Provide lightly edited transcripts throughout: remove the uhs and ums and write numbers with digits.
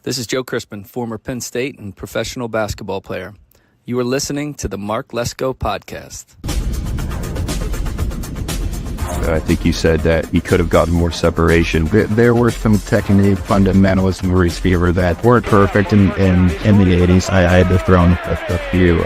This is Joe Crispin, former Penn State and professional basketball player. You are listening to the Mark Lesko Podcast. I think you said that he could have gotten more separation. There were some technique fundamentals in the receiver that weren't perfect in the 80s. I had to throw in a few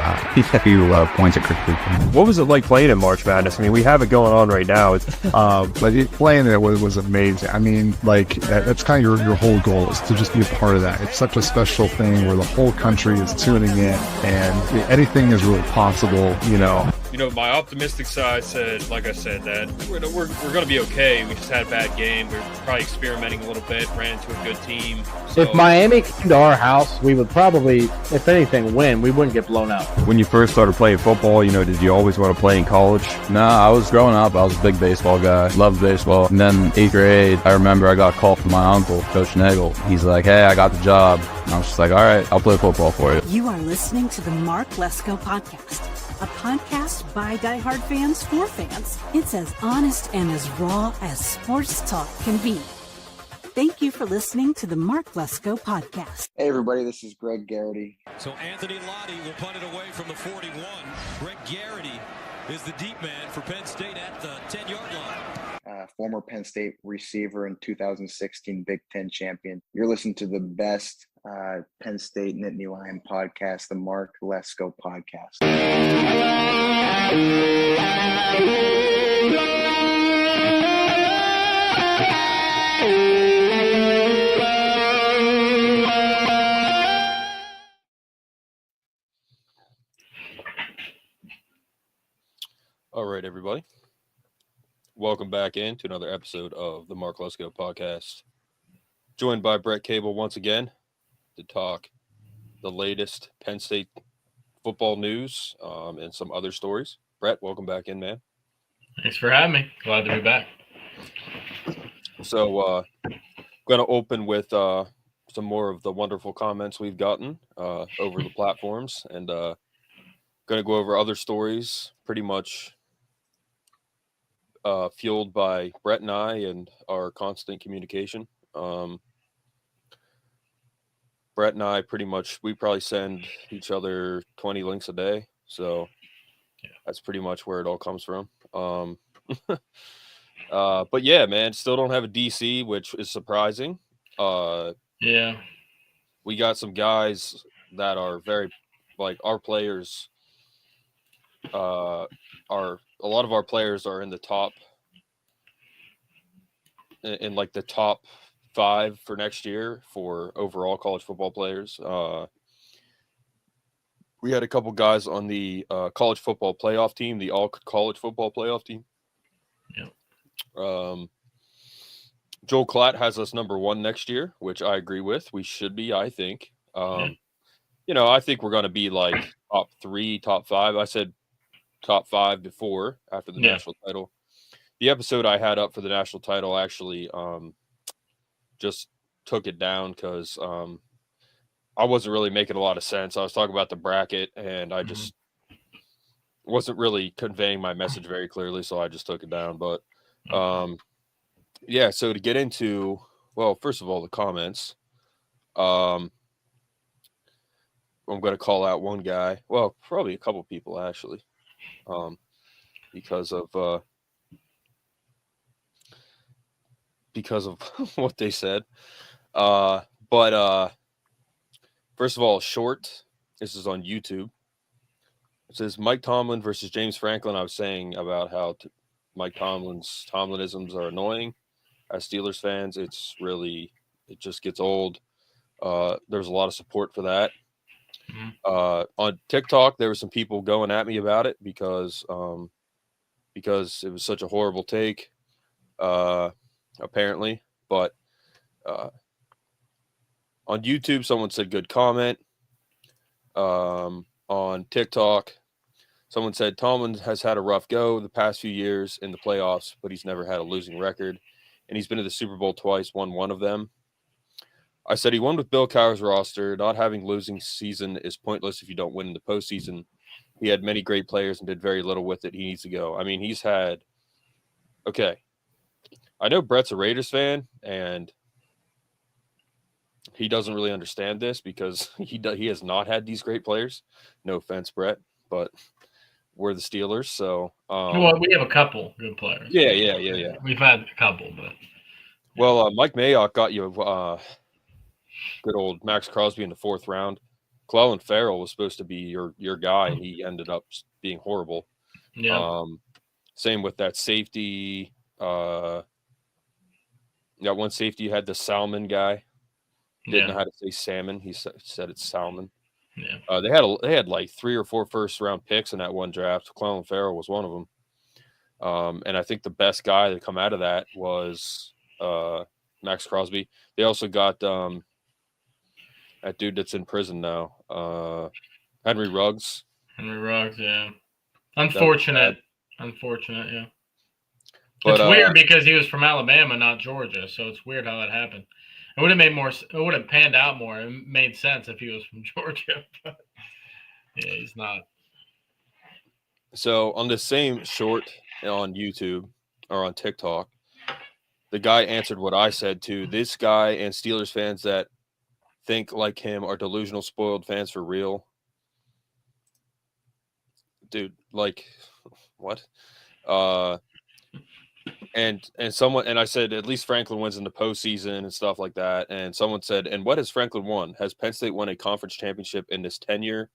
points of criticism. What was it like playing in March Madness? I mean, we have it going on right now. But playing it was amazing. I mean, like, that's kind of your whole goal is to just be a part of that. It's such a special thing where the whole country is tuning in and anything is really possible, you know. You know, my optimistic side said, like I said, that we're going to be okay. We just had a bad game. We're probably experimenting a little bit, ran into a good team. So. If Miami came to our house, we would probably, if anything, win. We wouldn't get blown out. When you first started playing football, you know, did you always want to play in college? No, I was growing up. I was a big baseball guy. Loved baseball. And then 8th grade, I remember I got a call from my uncle, Coach Nagel. He's like, hey, I got the job. And I was just like, all right, I'll play football for you. You are listening to the Mark Lesko Podcast, a podcast by diehard fans for fans. It's as honest and as raw as sports talk can be. Thank you for listening to the Mark Lesko Podcast. Hey everybody, this is Greg Garrity. So Anthony Lottie will punt it away from the 41. Greg Garrity is the deep man for Penn State at the 10-yard line. Former Penn State receiver and 2016 Big Ten champion. You're listening to the best Penn State Nittany Lion podcast, the Mark Lesko Podcast. All right, everybody. Welcome back into another episode of the Mark Lesko Podcast. Joined by Brett Cable once again to talk the latest Penn State football news and some other stories. Brett, welcome back in, man. Thanks for having me. Glad to be back. So I'm going to open with some more of the wonderful comments we've gotten over the platforms and going to go over other stories pretty much fueled by Brett and I and our constant communication. Brett and I we probably send each other 20 links a day. So that's pretty much where it all comes from. But yeah, man, still don't have a DC, which is surprising. Yeah. We got some guys that are very, like, our players a lot of our players are in the top, in like the top 5 for next year for overall college football players. We had a couple guys on the college football playoff team, the all college football playoff team. Yeah. Joel Klatt has us number 1 next year, which I agree with. We should be, I think. You know, I think we're going to be like top 3, top 5. I said top 5 before, after the national title. The episode I had up for the national title actually just took it down because I wasn't really making a lot of sense. I was talking about the bracket, and I just wasn't really conveying my message very clearly, so I just took it down. But, yeah, so to get into, well, first of all, the comments. I'm going to call out one guy. Well, probably a couple people, actually, because of what they said. But first of all, short. This is on YouTube. It says Mike Tomlin versus James Franklin. I was saying about how Mike Tomlinisms are annoying. As Steelers fans, it just gets old. There's a lot of support for that. On TikTok, there were some people going at me about it because it was such a horrible take, apparently. But on YouTube, someone said good comment. On TikTok, someone said Tomlin has had a rough go the past few years in the playoffs, but he's never had a losing record. And he's been to the Super Bowl twice, won one of them. I said he won with Bill Cowher's roster. Not having losing season is pointless if you don't win in the postseason. He had many great players and did very little with it. He needs to go. I mean, he's had – okay. I know Brett's a Raiders fan, and he doesn't really understand this because he has not had these great players. No offense, Brett, but we're the Steelers, so well, we have a couple good players. Yeah. We've had a couple, but well, Mike Mayock got you good old Max Crosby in the 4th round. Clelin Ferrell was supposed to be your guy, and he ended up being horrible. Yeah. Same with that safety. That one safety you had, the Salmon guy. Didn't know how to say salmon. He said it's salmon. Yeah. They had like 3 or 4 first-round picks in that one draft. Clelin Ferrell was one of them. And I think the best guy to come out of that was Max Crosby. They also got that dude that's in prison now, Henry Ruggs. Yeah. Unfortunate, yeah. But, it's weird because he was from Alabama, not Georgia, so it's weird how that happened. It would have made more. It would have panned out more. It made sense if he was from Georgia, but yeah, he's not. So on the same short on YouTube or on TikTok, the guy answered what I said too. This guy and Steelers fans that think like him are delusional, spoiled fans for real. Dude, like what? And I said at least Franklin wins in the postseason and stuff like that. And someone said, and what has Franklin won? Has Penn State won a conference championship in his tenure?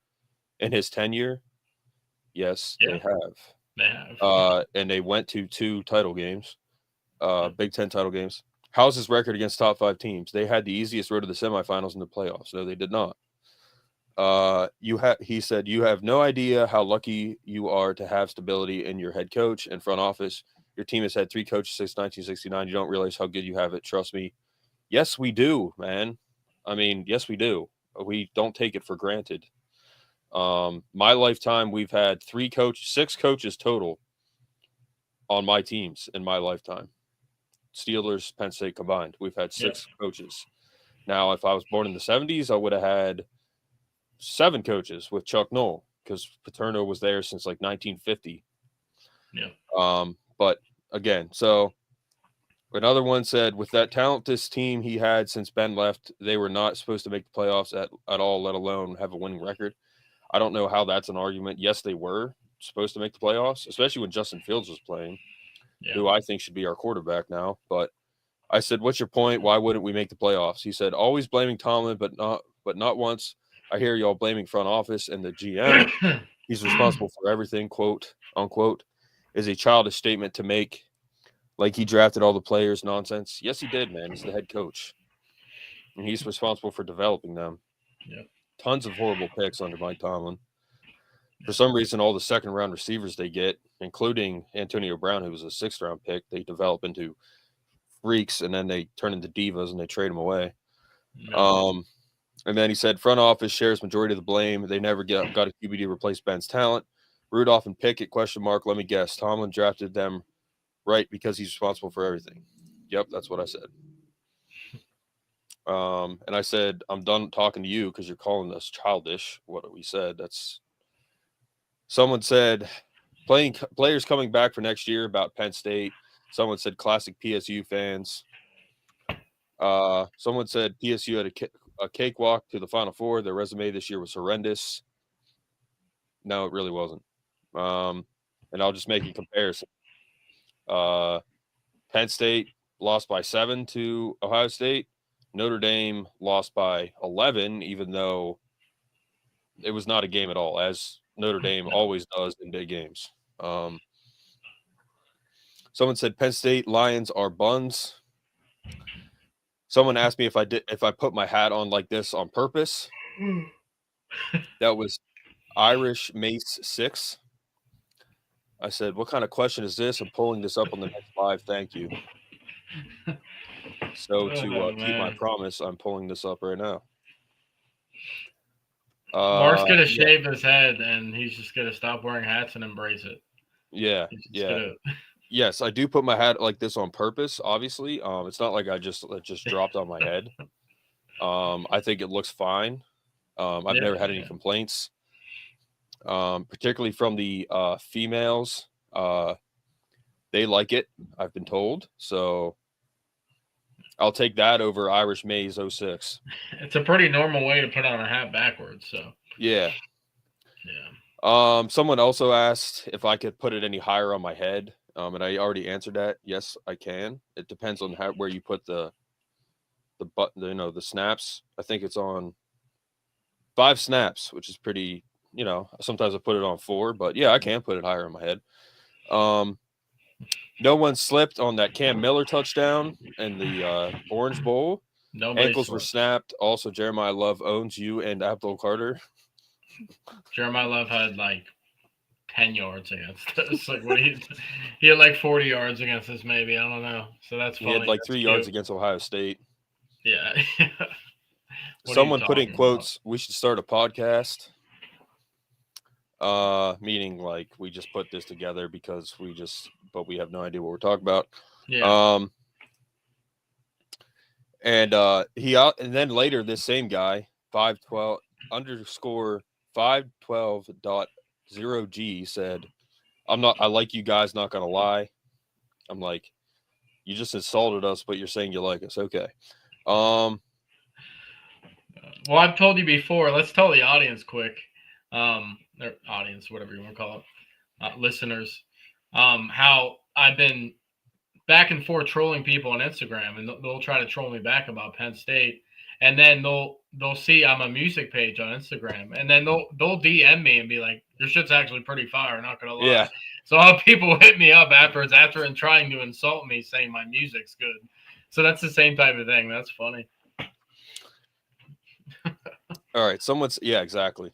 Yes, yeah, they have. They have. And they went to 2 title games, Big Ten title games. How's his record against top 5 teams? They had the easiest road to the semifinals in the playoffs. No, they did not. He said, you have no idea how lucky you are to have stability in your head coach and front office. Your team has had 3 coaches since 1969. You don't realize how good you have it. Trust me. Yes, we do, man. I mean, yes, we do. We don't take it for granted. My lifetime, we've had 6 coaches total on my teams in my lifetime. Steelers, Penn State combined. We've had 6 coaches. Now, if I was born in the 70s, I would have had 7 coaches with Chuck Noll because Paterno was there since like 1950. Yeah. But again, so another one said, with that talent this team he had since Ben left, they were not supposed to make the playoffs at all, let alone have a winning record. I don't know how that's an argument. Yes, they were supposed to make the playoffs, especially when Justin Fields was playing, who I think should be our quarterback now. But I said, what's your point? Why wouldn't we make the playoffs? He said, always blaming Tomlin, but not once. I hear y'all blaming front office and the GM. He's responsible for everything, quote, unquote, is a childish statement to make, like he drafted all the players nonsense. Yes, he did, man. He's the head coach. And he's responsible for developing them. Yep. Tons of horrible picks under Mike Tomlin. For some reason, all the second-round receivers they get, including Antonio Brown, who was a 6th-round pick, they develop into freaks, and then they turn into divas, and they trade them away. No. And then he said, front office shares majority of the blame. They never got a QB to replace Ben's talent. Rudolph and Pickett, ? Let me guess. Tomlin drafted them right because he's responsible for everything. Yep, that's what I said. And I said, I'm done talking to you because you're calling us childish. What we said. Someone said, players coming back for next year about Penn State. Someone said classic PSU fans. Someone said PSU had a cakewalk to the Final Four. Their resume this year was horrendous. No, it really wasn't. And I'll just make a comparison. Penn State lost by 7 to Ohio State. Notre Dame lost by 11, even though it was not a game at all, as Notre Dame always does in big games. Someone said Penn State Lions are buns. Someone asked me if I put my hat on like this on purpose. That was Irish Mace 6. I said, what kind of question is this? I'm pulling this up on the next live. Thank you. So to keep my promise, I'm pulling this up right now. Mark's going to shave his head, and he's just going to stop wearing hats and embrace it. Yeah. Yes, I do put my hat like this on purpose, obviously. It's not like it just dropped on my head. I think it looks fine. I've never had any complaints, particularly from the females. They like it, I've been told. So I'll take that over Irish Maize 06. It's a pretty normal way to put on a hat backwards. So Yeah. Someone also asked if I could put it any higher on my head. And I already answered that. Yes, I can. It depends on where you put the button, the snaps. I think it's on 5 snaps, which is pretty, sometimes I put it on 4, but yeah, I can put it higher on my head. No one slipped on that Cam Miller touchdown in the Orange Bowl. Ankles were snapped. Also, Jeremiah Love owns you and Abdul Carter. Jeremiah Love had like 10 yards against us. Like he had like 40 yards against us, maybe. I don't know. So that's funny. He had like 3 yards against Ohio State. Yeah. Someone put in quotes, we should start a podcast. Meaning like we just put this together because but we have no idea what we're talking about. Yeah. And then later this same guy, 512_512.0G said, I like you guys, not gonna lie. I'm like, you just insulted us, but you're saying you like us. Okay. Well, I've told you before. Let's tell the audience quick. Their audience, whatever you want to call it, listeners, how I've been back and forth trolling people on Instagram, and they'll try to troll me back about Penn State, and then they'll see I'm a music page on Instagram, and then they'll DM me and be like, "Your shit's actually pretty fire, not gonna lie." Yeah. So I'll have people hit me up after and trying to insult me, saying my music's good. So that's the same type of thing. That's funny. All right, yeah, exactly.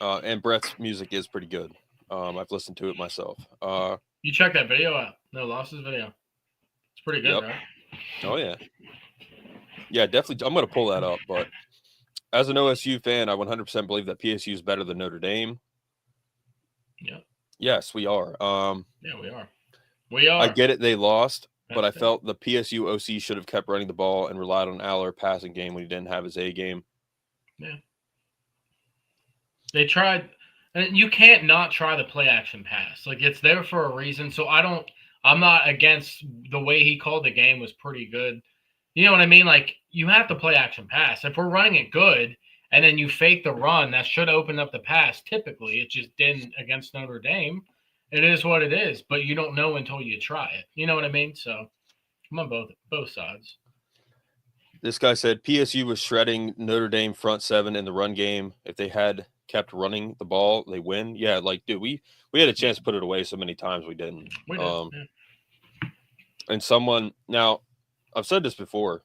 And Brett's music is pretty good. I've listened to it myself. You check that video out. No Losses video. It's pretty good, right? Oh yeah. Yeah, definitely. I'm going to pull that up. But as an OSU fan, I 100% believe that PSU is better than Notre Dame. Yeah. Yes, we are. Yeah, we are. We are. I get it. They lost, but I felt the PSU OC should have kept running the ball and relied on Aller passing game when he didn't have his A game. Yeah. They tried, and you can't not try the play action pass. Like, it's there for a reason. So I'm not against the way he called the game was pretty good. You know what I mean? Like, you have to play action pass. If we're running it good and then you fake the run, that should open up the pass. Typically, it just didn't against Notre Dame. It is what it is, but you don't know until you try it. You know what I mean? So I'm on both sides. This guy said PSU was shredding Notre Dame front 7 in the run game. If they had kept running the ball, they win. Yeah, like, dude, we had a chance to put it away so many times we didn't. We did, yeah. And now, I've said this before.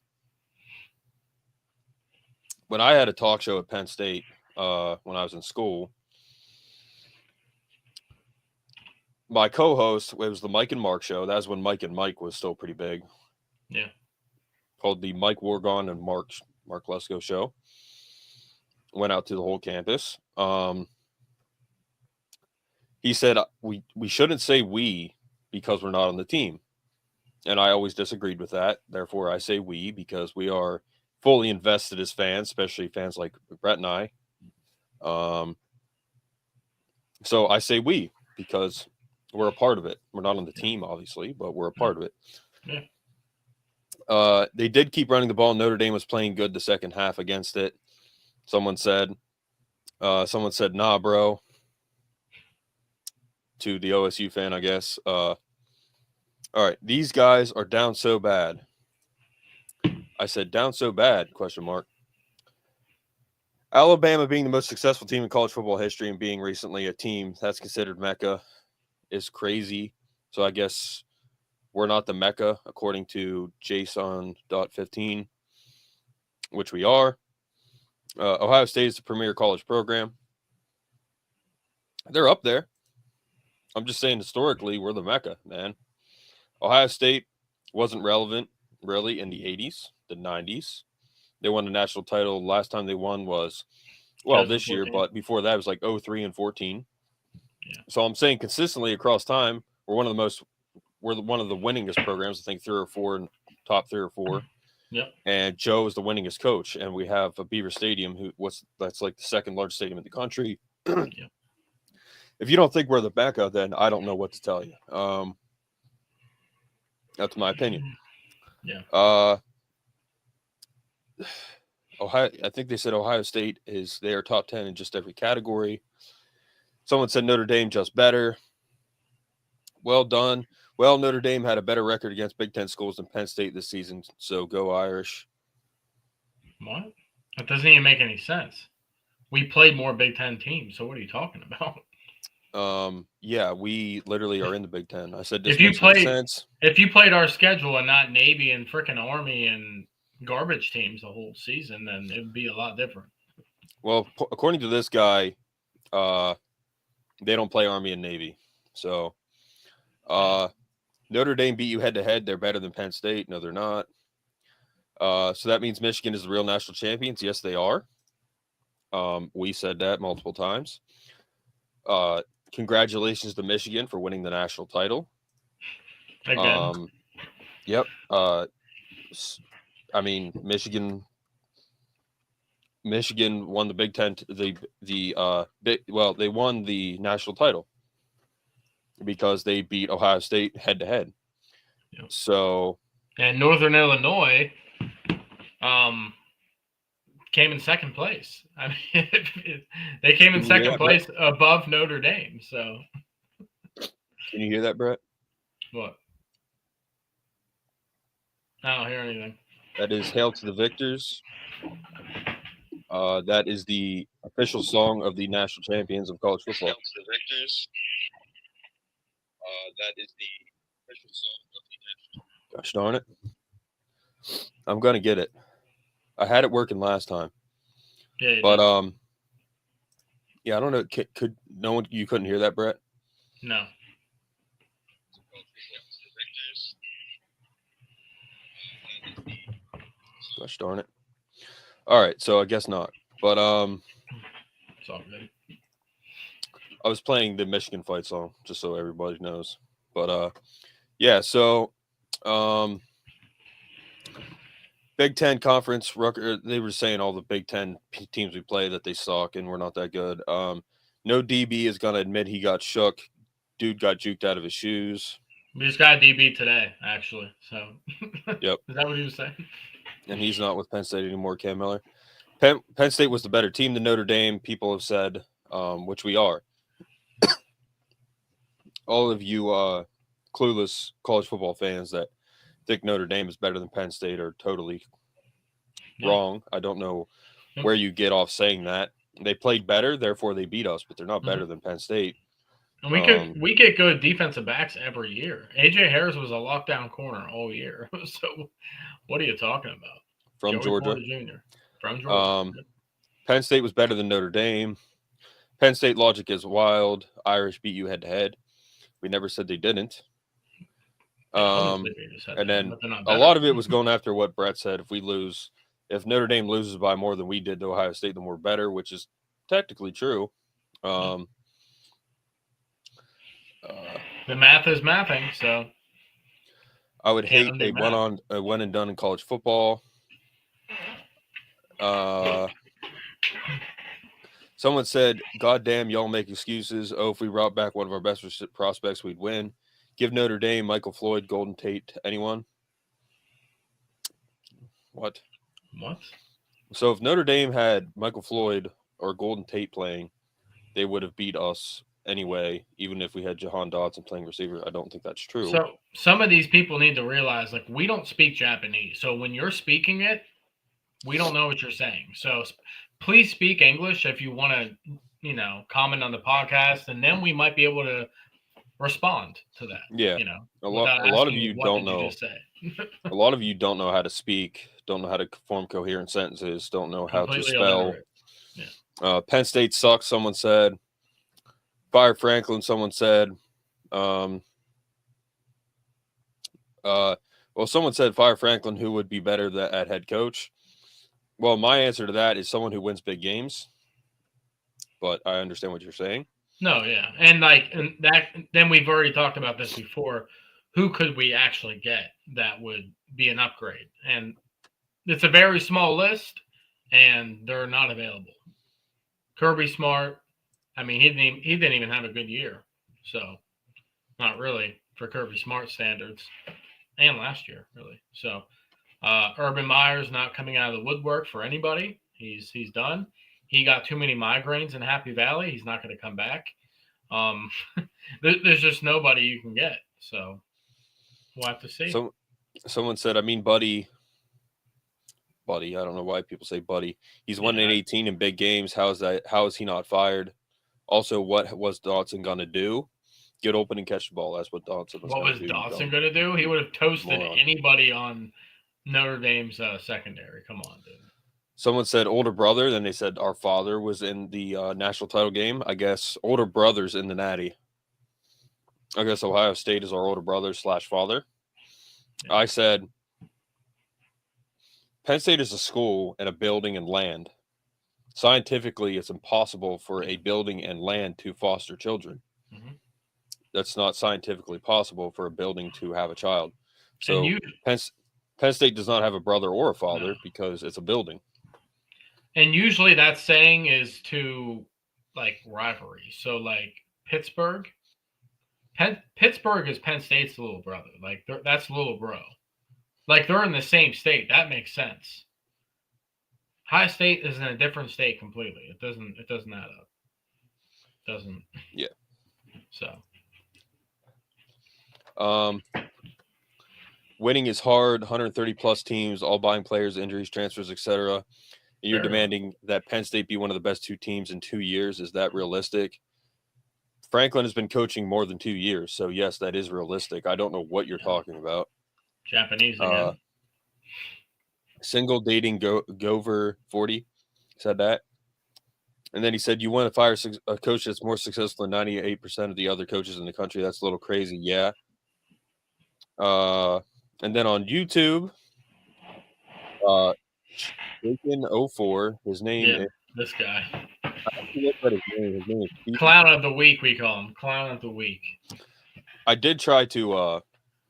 When I had a talk show at Penn State, when I was in school, my co-host, it was the Mike and Mark show. That was when Mike and Mike was still pretty big. Yeah. Called the Mike Wargon and Mark Lesko show. Went out to the whole campus. He said we shouldn't say we because we're not on the team. And I always disagreed with that. Therefore, I say we because we are fully invested as fans, especially fans like Brett and I. So I say we because we're a part of it. We're not on the team, obviously, but we're a part of it. Yeah. They did keep running the ball. Notre Dame was playing good the second half against it. Someone said, nah, bro, to the OSU fan, I guess. All right, these guys are down so bad. I said, down so bad, ? Alabama being the most successful team in college football history and being recently a team that's considered Mecca is crazy. So I guess we're not the Mecca, according to JSON.15, which we are. Ohio State is the premier college program. They're up there. I'm just saying historically, we're the Mecca, man. Ohio State wasn't relevant, really, in the 80s, the 90s. They won the national title. Last time they won was, this year, but before that it was like 03 and 14. Yeah. So I'm saying consistently across time, we're one of the winningest programs, I think 3 or 4 in top 3 or 4. Yep. And Joe is the winningest coach, and we have a Beaver Stadium, that's like the second largest stadium in the country. Yep. If you don't think we're the Mecca, then I don't know what to tell you. That's my opinion. Yeah. I think they said Ohio State they are top 10 in just every category. Someone said Notre Dame just better. Well done. Well, Notre Dame had a better record against Big Ten schools than Penn State this season, so go Irish. What? That doesn't even make any sense. We played more Big Ten teams, so what are you talking about? Yeah, we literally are in the Big Ten. I said this if you makes no played sense. If you played our schedule and not Navy and frickin' Army and garbage teams the whole season, then it would be a lot different. Well, according to this guy, they don't play Army and Navy. So Notre Dame beat you head-to-head. They're better than Penn State. No, they're not. So that means Michigan is the real national champions. Yes, they are. We said that multiple times. Congratulations to Michigan for winning the national title. Again. Yep. I mean, Michigan won the Big Ten. They won the national title because they beat Ohio State head-to-head. Yep. So, and Northern Illinois came in second place. I mean, they came in second place above Notre Dame. So, can you hear that, Brett? What? I don't hear anything. That is "Hail to the Victors." That is the official song of the national champions of college football. Hail to the Victors. That is the official song of the national. Gosh darn it! I'm gonna get it. I had it working last time. Yeah, but yeah, I don't know. Could no one? You couldn't hear that, Brett? No. Gosh darn it! All right, so I guess not. But it's all good. I was playing the Michigan fight song just so everybody knows. But yeah, so Big Ten Conference, they were saying all the Big Ten teams we play that they suck and we're not that good. No DB is going to admit he got shook. Dude got juked out of his shoes. We just got a DB today, actually. So, yep. Is that what he was saying? And he's not with Penn State anymore, Cam Miller. Penn State was the better team than Notre Dame, people have said, which we are. All of you clueless college football fans that think Notre Dame is better than Penn State are totally wrong. I don't know where you get off saying that. They played better, therefore they beat us, but they're not better than Penn State. And we get good defensive backs every year. AJ Harris was a lockdown corner all year. So what are you talking about? From Georgia. Jr. From Georgia. Penn State was better than Notre Dame. Penn State logic is wild. Irish beat you head-to-head. We never said they didn't. And then a lot of it was going after what Brett said. If Notre Dame loses by more than we did to Ohio State, then we're better, which is technically true. The math is mathing, so I would hate a one and done in college football. Someone said, "God damn, y'all make excuses. Oh, if we brought back one of our best prospects, we'd win. Give Notre Dame, Michael Floyd, Golden Tate to anyone." What? So if Notre Dame had Michael Floyd or Golden Tate playing, they would have beat us anyway, even if we had Jahan Dotson playing receiver. I don't think that's true. So some of these people need to realize, like, we don't speak Japanese. So when you're speaking it, we don't know what you're saying. So please speak English if you want to, comment on the podcast, and then we might be able to respond to that. Yeah. A lot of you don't know. A lot of you don't know how to speak, don't know how to form coherent sentences, don't know how to spell. Yeah. Penn State sucks, someone said. Fire Franklin, someone said. Someone said fire Franklin, who would be better at head coach. Well, my answer to that is someone who wins big games. But I understand what you're saying. No, yeah. Then we've already talked about this before. Who could we actually get that would be an upgrade? And it's a very small list, and they're not available. Kirby Smart, I mean, he didn't even have a good year. So not really for Kirby Smart standards. And last year, really. So Urban Meyer's not coming out of the woodwork for anybody. He's done. He got too many migraines in Happy Valley. He's not going to come back. There's just nobody you can get. So we'll have to see. So someone said, I mean, Buddy, I don't know why people say Buddy. He's 1-18 in big games. How is he not fired? Also, what was Dotson going to do? Get open and catch the ball. That's what Dotson was going to do. What was Dotson going to do? He would have toasted anybody on Notre Dame's secondary. Come on, dude. Someone said older brother. Then they said our father was in the national title game. I guess older brother's in the Natty. I guess Ohio State is our older brother / father. Yeah. I said Penn State is a school and a building and land. Scientifically, it's impossible for a building and land to foster children. Mm-hmm. That's not scientifically possible for a building to have a child. So Penn State does not have a brother or a father because it's a building. And usually that saying is to like rivalry. So like Pittsburgh is Penn State's little brother. Like that's little bro. Like they're in the same state. That makes sense. Ohio State is in a different state completely. It doesn't add up. Doesn't. Yeah. So. Winning is hard. 130 plus teams, all buying players, injuries, transfers, etc. You're demanding that Penn State be one of the best 2 teams in 2 years. Is that realistic? Franklin has been coaching more than 2 years, so yes, that is realistic. I don't know what you're talking about. Japanese again. Single dating Gover 40 said that. And then he said, you want to fire a coach that's more successful than 98% of the other coaches in the country. That's a little crazy. Yeah. And then on YouTube, Bacon04, his name is this guy. His name is Clown of the Week, we call him. Clown of the Week. I did try to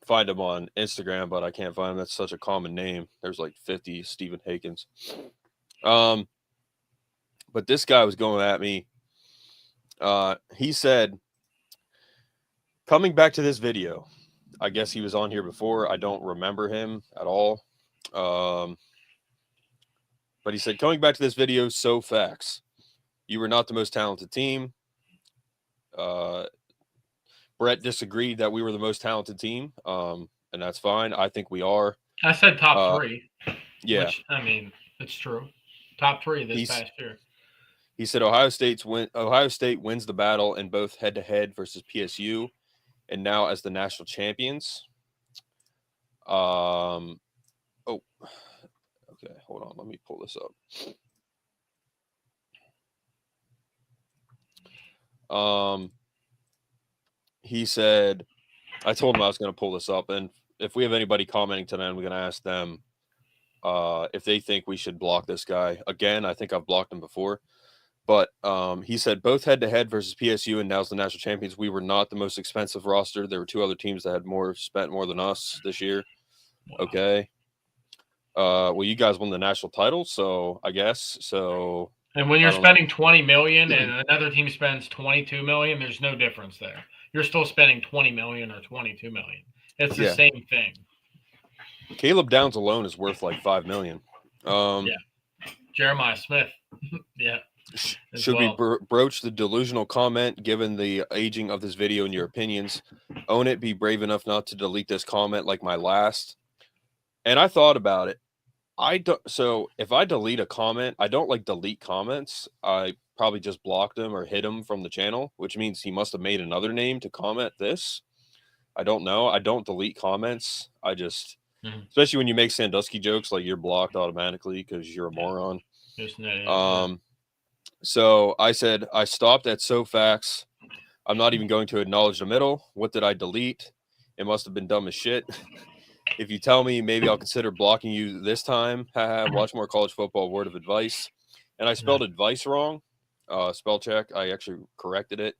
find him on Instagram, but I can't find him. That's such a common name. There's like 50 Stephen Hakens. But this guy was going at me. He said, coming back to this video, I guess he was on here before. I don't remember him at all. But he said, coming back to this video, so facts. You were not the most talented team. Brett disagreed that we were the most talented team, and that's fine. I think we are. I said top 3. Yeah. Which, I mean, it's true. Top 3 this past year. He said Ohio State wins the battle in both head-to-head versus PSU, and now as the national champions. Okay, hold on. Let me pull this up. He said, I told him I was going to pull this up, and if we have anybody commenting tonight, we're going to ask them if they think we should block this guy. Again, I think I've blocked him before. But he said both head-to-head versus PSU and now's the national champions. We were not the most expensive roster. There were 2 other teams that had spent more than us this year. Wow. Okay. Well, you guys won the national title, so I guess so. And when you're spending $20 million and another team spends $22 million, there's no difference there. You're still spending $20 million or $22 million. It's the same thing. Caleb Downs alone is worth like $5 million. Jeremiah Smith. Yeah. Should we broach the delusional comment given the aging of this video and your opinions? Own it. Be brave enough not to delete this comment like my last. And I thought about it. So if I delete a comment, I don't like delete comments. I probably just blocked him or hid him from the channel, which means he must have made another name to comment this. I don't know. I don't delete comments. I just, especially when you make Sandusky jokes, like you're blocked automatically because you're a moron. So I said, I stopped at so facts. I'm not even going to acknowledge the middle. What did I delete? It must have been dumb as shit. If you tell me, maybe I'll consider blocking you this time. Watch more college football. Word of advice. And I spelled advice wrong. Spell check. I actually corrected it.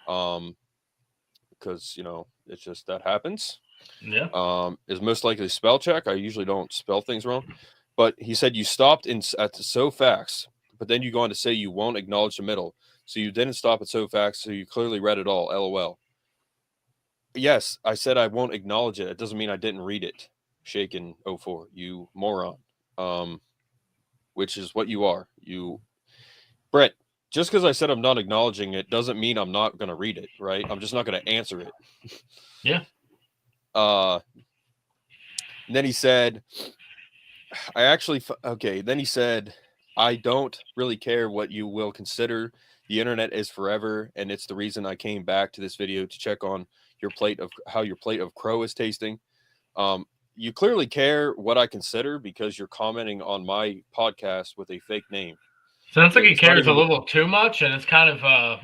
Because, it's just that happens. Yeah. Is most likely spell check. I usually don't spell things wrong. But he said you stopped at the so facts, but then you go on to say you won't acknowledge the middle. So you didn't stop at so facts, so you clearly read it all. LOL. Yes, I said I won't acknowledge it. It doesn't mean I didn't read it. shaken 04, you moron. Which is what you are. Brett, just because I said I'm not acknowledging it doesn't mean I'm not going to read it, right? I'm just not going to answer it. Yeah. And then he said, then he said, I don't really care what you will consider. The internet is forever, and it's the reason I came back to this video to check on how your plate of crow is tasting. You clearly care what I consider because you're commenting on my podcast with a fake name. Sounds like he cares a little too much, and it's kind of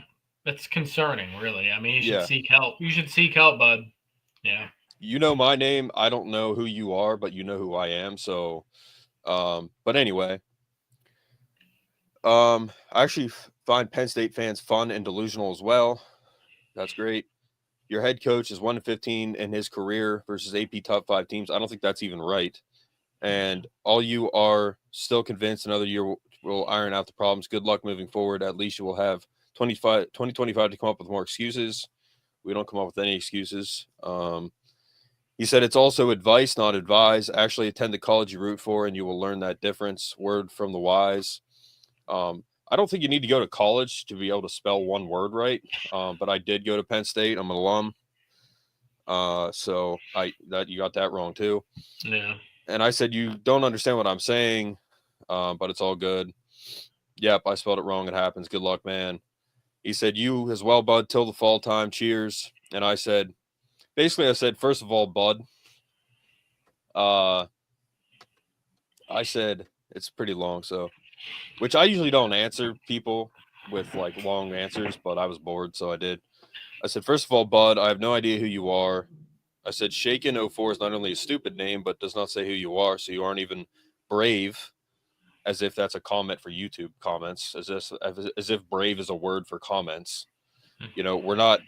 it's concerning, really. I mean, you should seek help. You should seek help, bud. Yeah. You know my name. I don't know who you are, but you know who I am. So, but anyway, I actually find Penn State fans fun and delusional as well. That's great. Your head coach is 1-15 in his career versus AP top 5 teams. I don't think that's even right. And all you are still convinced another year will iron out the problems. Good luck moving forward. At least you will have 2025 to come up with more excuses. We don't come up with any excuses. He said it's also advice, not advise. Actually attend the college you root for, and you will learn that difference. Word from the wise. I don't think you need to go to college to be able to spell one word right. But I did go to Penn State. I'm an alum. So you got that wrong too. Yeah. And I said, you don't understand what I'm saying, but it's all good. Yep, I spelled it wrong. It happens. Good luck, man. He said, you as well, bud, till the fall time. Cheers. And I said, first of all, bud. I said, it's pretty long, so. Which I usually don't answer people with like long answers, but I was bored, so I did. I said, first of all, bud, I have no idea who you are. I said, Shaken 04 is not only a stupid name, but does not say who you are, so you aren't even brave, as if that's a comment for YouTube comments, as if brave is a word for comments. You know, we're not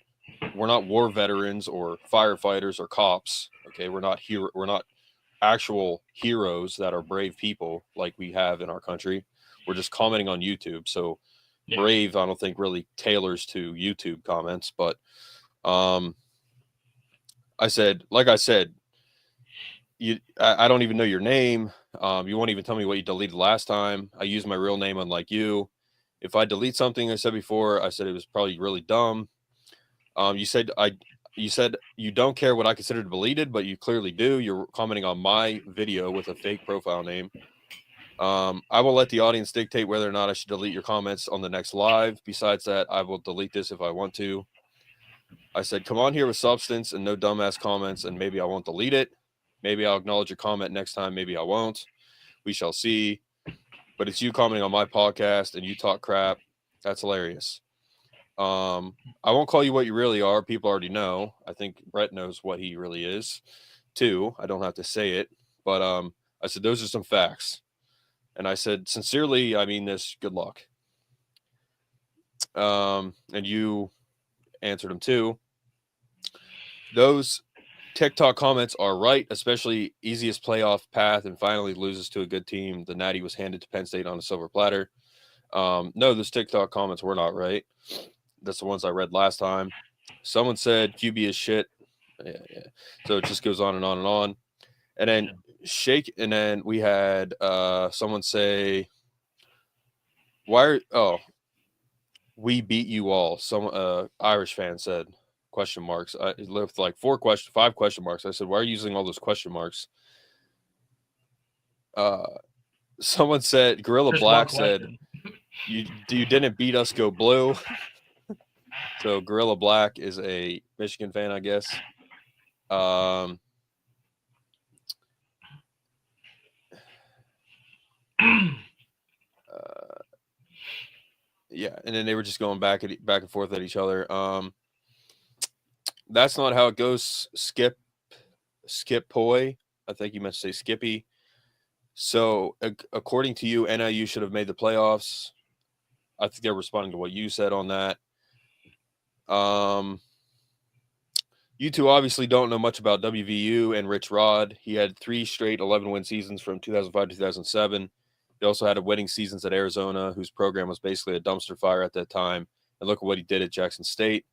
war veterans or firefighters or cops. Okay, we're not actual heroes that are brave people like we have in our country. We're just commenting on YouTube. So brave, I don't think really tailors to YouTube comments, but I said, I don't even know your name. You won't even tell me what you deleted last time. I use my real name, unlike you. If I delete something I said before, I said it was probably really dumb. You said you don't care what I consider deleted, but you clearly do. You're commenting on my video with a fake profile name. I will let the audience dictate whether or not I should delete your comments on the next live. Besides that, I will delete this if I want to. I said, come on here with substance and no dumbass comments, and maybe I won't delete it. Maybe I'll acknowledge your comment next time. Maybe I won't. We shall see. But it's you commenting on my podcast and you talk crap. That's hilarious. I won't call you what you really are. People already know. I think Brett knows what he really is, too. I don't have to say it. But I said, those are some facts. And I said, sincerely, I mean this. Good luck. And you answered him, too. Those TikTok comments are right, especially easiest playoff path and finally loses to a good team. The Natty was handed to Penn State on a silver platter. No, those TikTok comments were not right. That's the ones I read last time. Someone said QB is shit. Yeah. So it just goes on and on and on. And then and then we had someone say, we beat you all. Some Irish fan said, question marks. I left like 5 question marks. I said, why are you using all those question marks? Someone said, Gorilla Black said, you didn't beat us, go blue. So Gorilla Black is a Michigan fan, I guess. Yeah, and then they were just going back and forth at each other. That's not how it goes. Skip Poi. I think you meant to say Skippy. So according to you, NIU should have made the playoffs. I think they're responding to what you said on that. You two obviously don't know much about WVU and Rich Rod. He had 3 straight 11-win seasons from 2005 to 2007. He also had winning seasons at Arizona, whose program was basically a dumpster fire at that time. And look at what he did at Jackson State.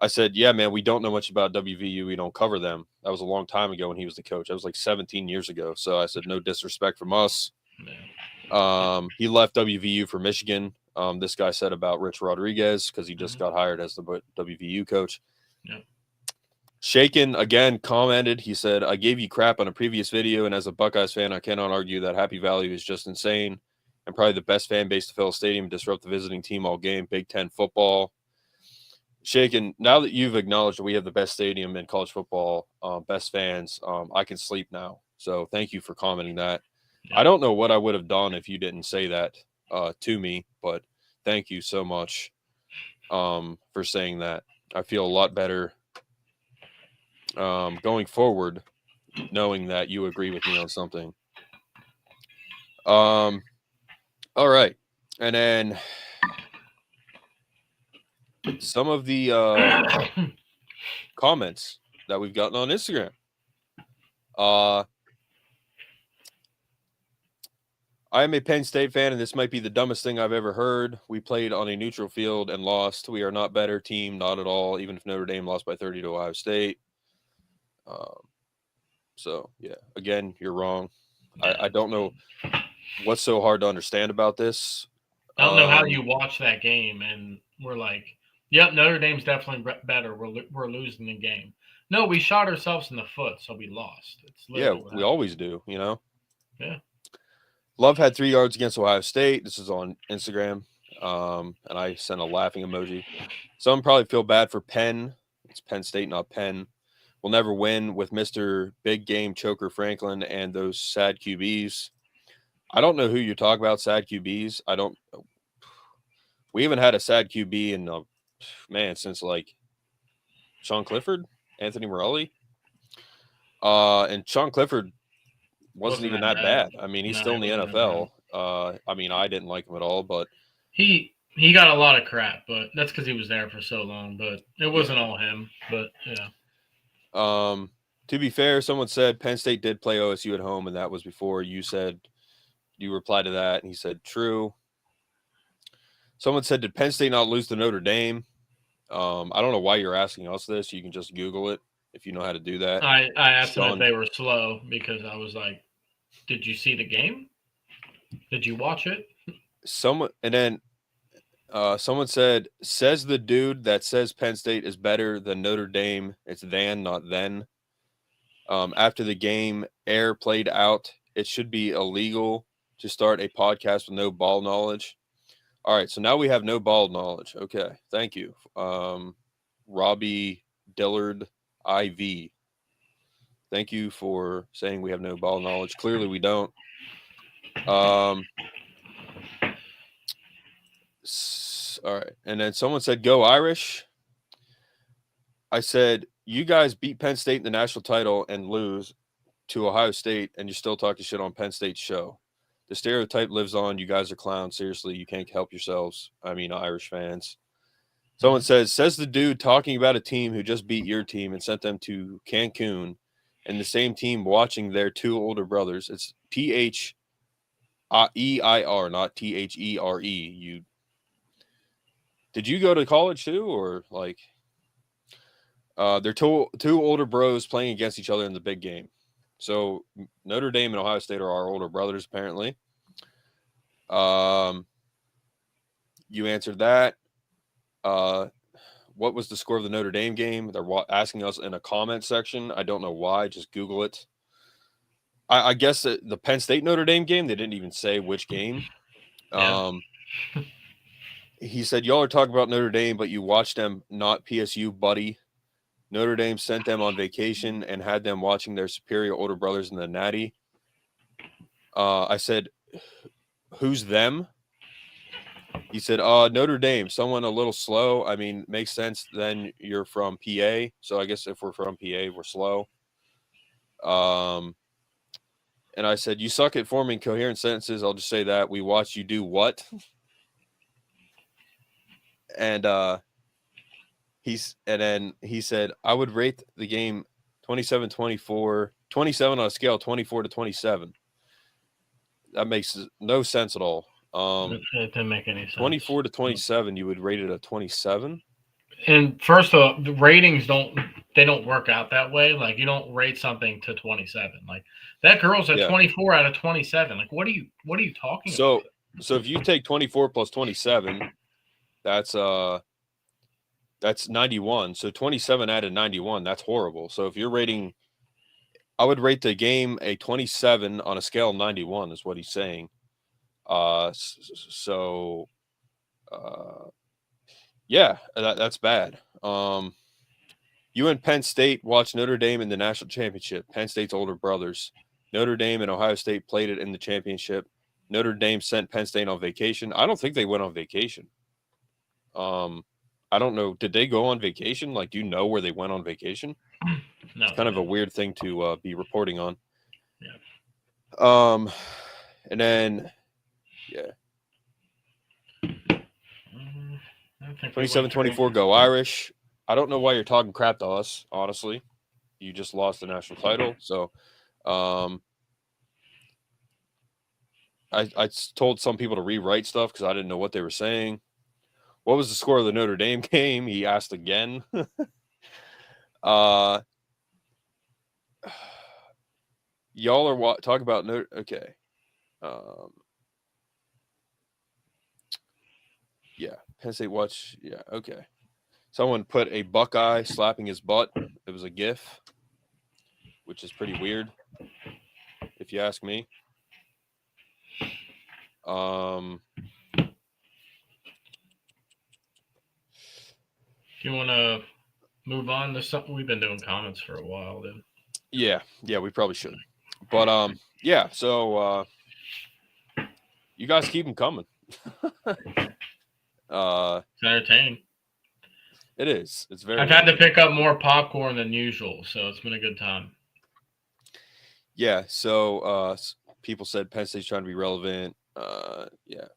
I said, yeah, man, we don't know much about WVU. We don't cover them. That was a long time ago when he was the coach. That was like 17 years ago. So I said, no disrespect from us. He left WVU for Michigan. This guy said about Rich Rodriguez because he just got hired as the WVU coach. Yep. Shaken again commented. He said, I gave you crap on a previous video, and as a Buckeyes fan, I cannot argue that Happy Valley is just insane and probably the best fan base to fill a stadium and disrupt the visiting team all game. Big Ten football. Shaken, now that you've acknowledged that we have the best stadium in college football, best fans, I can sleep now. So thank you for commenting that. Yeah. I don't know what I would have done if you didn't say that to me, but thank you so much for saying that. I feel a lot better going forward, knowing that you agree with me on something. All right. And then some of the comments that we've gotten on Instagram. I am a Penn State fan, and this might be the dumbest thing I've ever heard. We played on a neutral field and lost. We are not a better team, not at all, even if Notre Dame lost by 30 to Ohio State. So, yeah, again, you're wrong. I don't know what's so hard to understand about this. I don't know how you watch that game and we're like, yep, Notre Dame's definitely better. We're losing the game. No, we shot ourselves in the foot, so we lost. Yeah, we always do, you know? Yeah. Love had 3 yards against Ohio State. This is on Instagram, and I sent a laughing emoji. Some probably feel bad for Penn. It's Penn State, not Penn. We'll never win with Mr. Big Game Choker Franklin and those sad QBs. I don't know who you talk about, sad QBs. We haven't had a sad QB in, since like Sean Clifford, Anthony Morelli. And Sean Clifford wasn't even that bad. I mean, he's still in the NFL. I mean, I didn't like him at all, but he got a lot of crap, but that's because he was there for so long. But it wasn't all him. But yeah. To be fair, someone said Penn State did play OSU at home, and that was before you replied to that, and he said true. Someone said, did Penn State not lose to Notre Dame? I don't know why you're asking us this. You can just Google it if you know how to do that. I asked them if they were slow because I was like, did you see the game? Did you watch it? Someone said, says the dude that says Penn State is better than Notre Dame. It's than, not then. After the game air played out, it should be illegal to start a podcast with no ball knowledge. All right, so now we have no ball knowledge. Okay, thank you. Robbie Dillard IV. Thank you for saying we have no ball knowledge. Clearly we don't. All right, and then someone said, go Irish. I said, you guys beat Penn State in the national title and lose to Ohio State, and you're still talking shit on Penn State's show. The stereotype lives on. You guys are clowns. Seriously, you can't help yourselves. I mean, Irish fans. Someone says the dude talking about a team who just beat your team and sent them to Cancun, and the same team watching their 2 older brothers. It's THEIR, not THERE. Did you go to college too, or like? They're two older bros playing against each other in the big game. So Notre Dame and Ohio State are our older brothers, apparently. You answered that. What was the score of the Notre Dame game? They're asking us in a comment section. I don't know why. Just Google it. I guess the Penn State Notre Dame game, they didn't even say which game. Yeah. He said, y'all are talking about Notre Dame, but you watched them, not PSU, buddy. Notre Dame sent them on vacation and had them watching their superior older brothers in the Natty. I said, who's them? He said, Notre Dame, someone a little slow. I mean, makes sense. Then you're from PA. So I guess if we're from PA, we're slow. And I said, you suck at forming coherent sentences. I'll just say that. We watched you do what? And then he said, I would rate the game 27-24, 27 on a scale of 24 to 27. That makes no sense at all. It didn't make any sense. 24 to 27, you would rate it a 27? And first of all, the ratings don't work out that way. Like, you don't rate something to 27. Like, that girl's at 24 out of 27. Like, what are you talking about? So if you take 24 plus 27, that's 91. So 27 out of 91, that's horrible. So if you're rating, I would rate the game a 27 on a scale of 91 is what he's saying. Yeah, that's bad. You and Penn State watched Notre Dame in the national championship. Penn State's older brothers. Notre Dame and Ohio State played it in the championship. Notre Dame sent Penn State on vacation. I don't think they went on vacation. I don't know. Did they go on vacation? Like, do you know where they went on vacation? No. It's kind of a weird thing to be reporting on. Yeah. And then, 27-24, go Irish. I don't know why you're talking crap to us, honestly. You just lost the national title. So I told some people to rewrite stuff because I didn't know what they were saying. What was the score of the Notre Dame game? He asked again. Y'all are talking about okay. Yeah, Penn State watch. Yeah, okay. Someone put a Buckeye slapping his butt. It was a GIF, which is pretty weird, if you ask me. Do you want to move on to something? We've been doing comments for a while, dude. Yeah, we probably should. But so you guys keep them coming. It's entertaining. It is. It's very. I've had to pick up more popcorn than usual, so it's been a good time. Yeah. So people said Penn State's trying to be relevant. Yeah.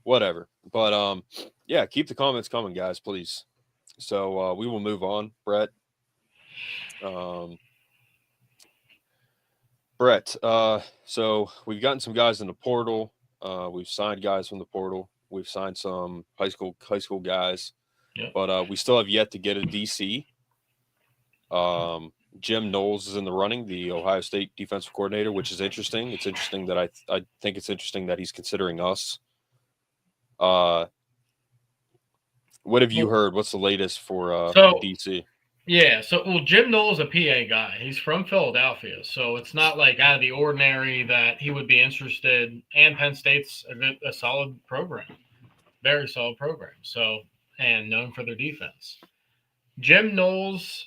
Whatever. But yeah, keep the comments coming, guys, please. So we will move on, Brett. So we've gotten some guys in the portal. We've signed guys from the portal. We've signed some high school guys. Yep. But we still have yet to get a DC. Jim Knowles is in the running, the Ohio State defensive coordinator, which is interesting. It's interesting that I think it's interesting that he's considering us. What have you heard? What's the latest for DC? Yeah, so Jim Knowles is a PA guy. He's from Philadelphia, so it's not like out of the ordinary that he would be interested. And Penn State's a solid program, very solid program. So, and known for their defense. Jim Knowles.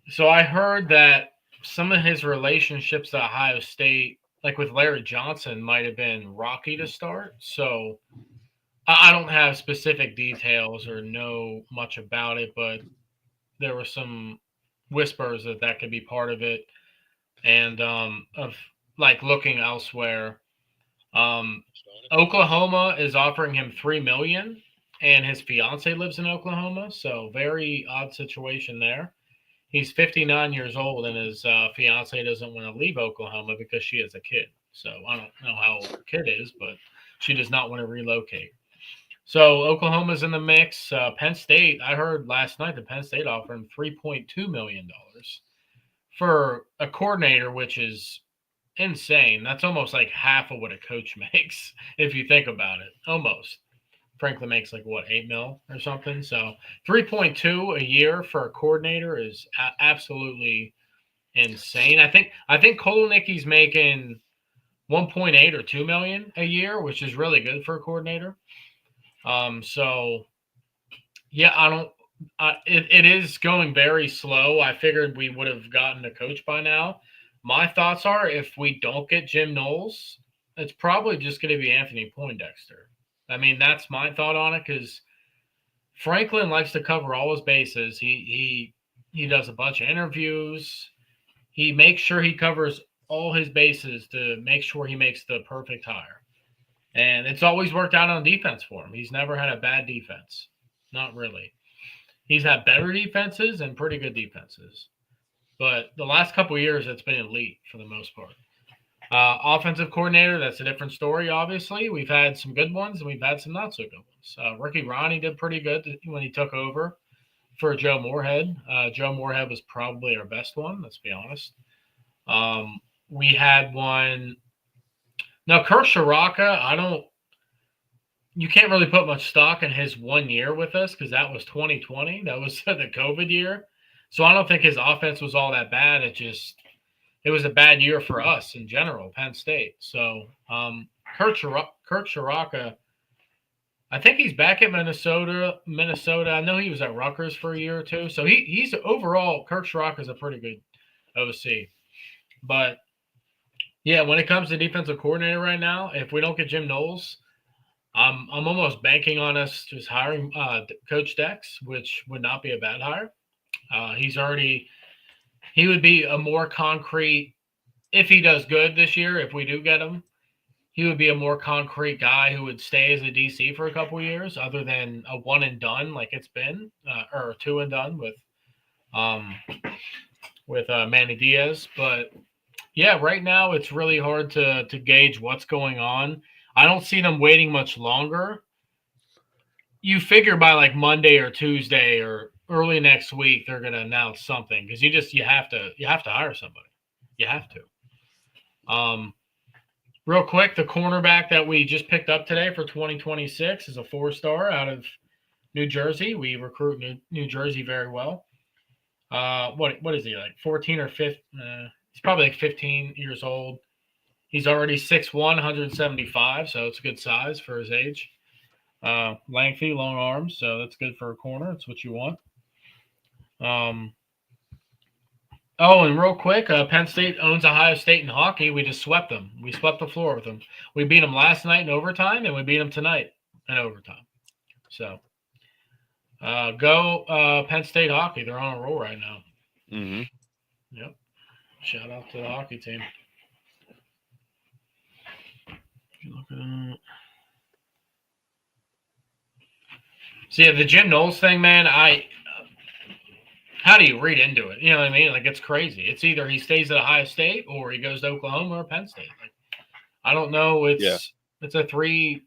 So I heard that some of his relationships at Ohio State, like with Larry Johnson, might have been rocky to start. So I don't have specific details or know much about it, but there were some whispers that could be part of it, and of like looking elsewhere. Oklahoma is offering him $3 million, and his fiance lives in Oklahoma, so very odd situation there. He's 59 years old, and his fiance doesn't want to leave Oklahoma because she has a kid. So I don't know how old her kid is, but she does not want to relocate. So Oklahoma's in the mix. Penn State, I heard last night that Penn State offered him $3.2 million for a coordinator, which is insane. That's almost like half of what a coach makes, if you think about it. Almost. Franklin makes like, what, $8 million or something? So 3.2 a year for a coordinator is absolutely insane. I think Kolonicki's making 1.8 or 2 million a year, which is really good for a coordinator. So yeah, it is going very slow. I figured we would have gotten a coach by now. My thoughts are, if we don't get Jim Knowles, it's probably just going to be Anthony Poindexter. I mean, that's my thought on it, because Franklin likes to cover all his bases. He does a bunch of interviews. He makes sure he covers all his bases to make sure he makes the perfect hire. And it's always worked out on defense for him. He's never had a bad defense. Not really. He's had better defenses and pretty good defenses. But the last couple of years, it's been elite for the most part. Offensive coordinator, that's a different story, obviously. We've had some good ones, and we've had some not so good ones. Ricky Ronnie did pretty good when he took over for Joe Moorhead. Joe Moorhead was probably our best one, let's be honest. We had one. Now, Kirk Shiraka, you can't really put much stock in his 1 year with us because that was 2020. That was the COVID year. So I don't think his offense was all that bad. It was a bad year for us in general, Penn State. So Kirk Shiraka, I think he's back at Minnesota. I know he was at Rutgers for a year or two. So he's overall, Kirk Shiraka is a pretty good OC. But yeah, when it comes to defensive coordinator right now, if we don't get Jim Knowles, I'm almost banking on us just hiring Coach Dex, which would not be a bad hire. He would be a more concrete, if he does good this year, if we do get him, he would be a more concrete guy who would stay as a DC for a couple of years, other than a one and done like it's been, or a two and done with Manny Diaz. But yeah, right now it's really hard to gauge what's going on. I don't see them waiting much longer. You figure by like Monday or Tuesday or early next week they're going to announce something, because you have to hire somebody. You have to. Real quick, the cornerback that we just picked up today for 2026 is a 4-star out of New Jersey. We recruit New Jersey very well. What is he, like 14 or 15? He's probably like 15 years old. He's already 6'1", 175, so it's a good size for his age. Lengthy, long arms, so that's good for a corner. That's what you want. And real quick, Penn State owns Ohio State in hockey. We just swept them. We swept the floor with them. We beat them last night in overtime, and we beat them tonight in overtime. So, go Penn State hockey. They're on a roll right now. Mm-hmm. Yep. Shout out to the hockey team. Look at that. So yeah, the Jim Knowles thing, man, how do you read into it? You know what I mean? Like, it's crazy. It's either he stays at Ohio State or he goes to Oklahoma or Penn State. Like, I don't know. It's a three-team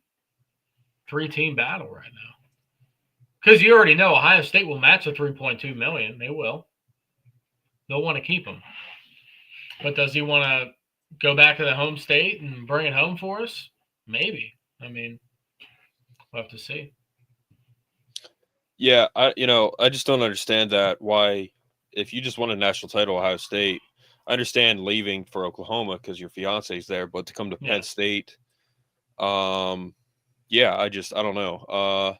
battle right now. Because you already know Ohio State will match the $3.2 million. They will. They'll want to keep him. But does he want to go back to the home state and bring it home for us? Maybe. I mean, we'll have to see. Yeah, I just don't understand that. Why, if you just won a national title, Ohio State, I understand leaving for Oklahoma because your fiance's there, but to come to Penn State, I don't know.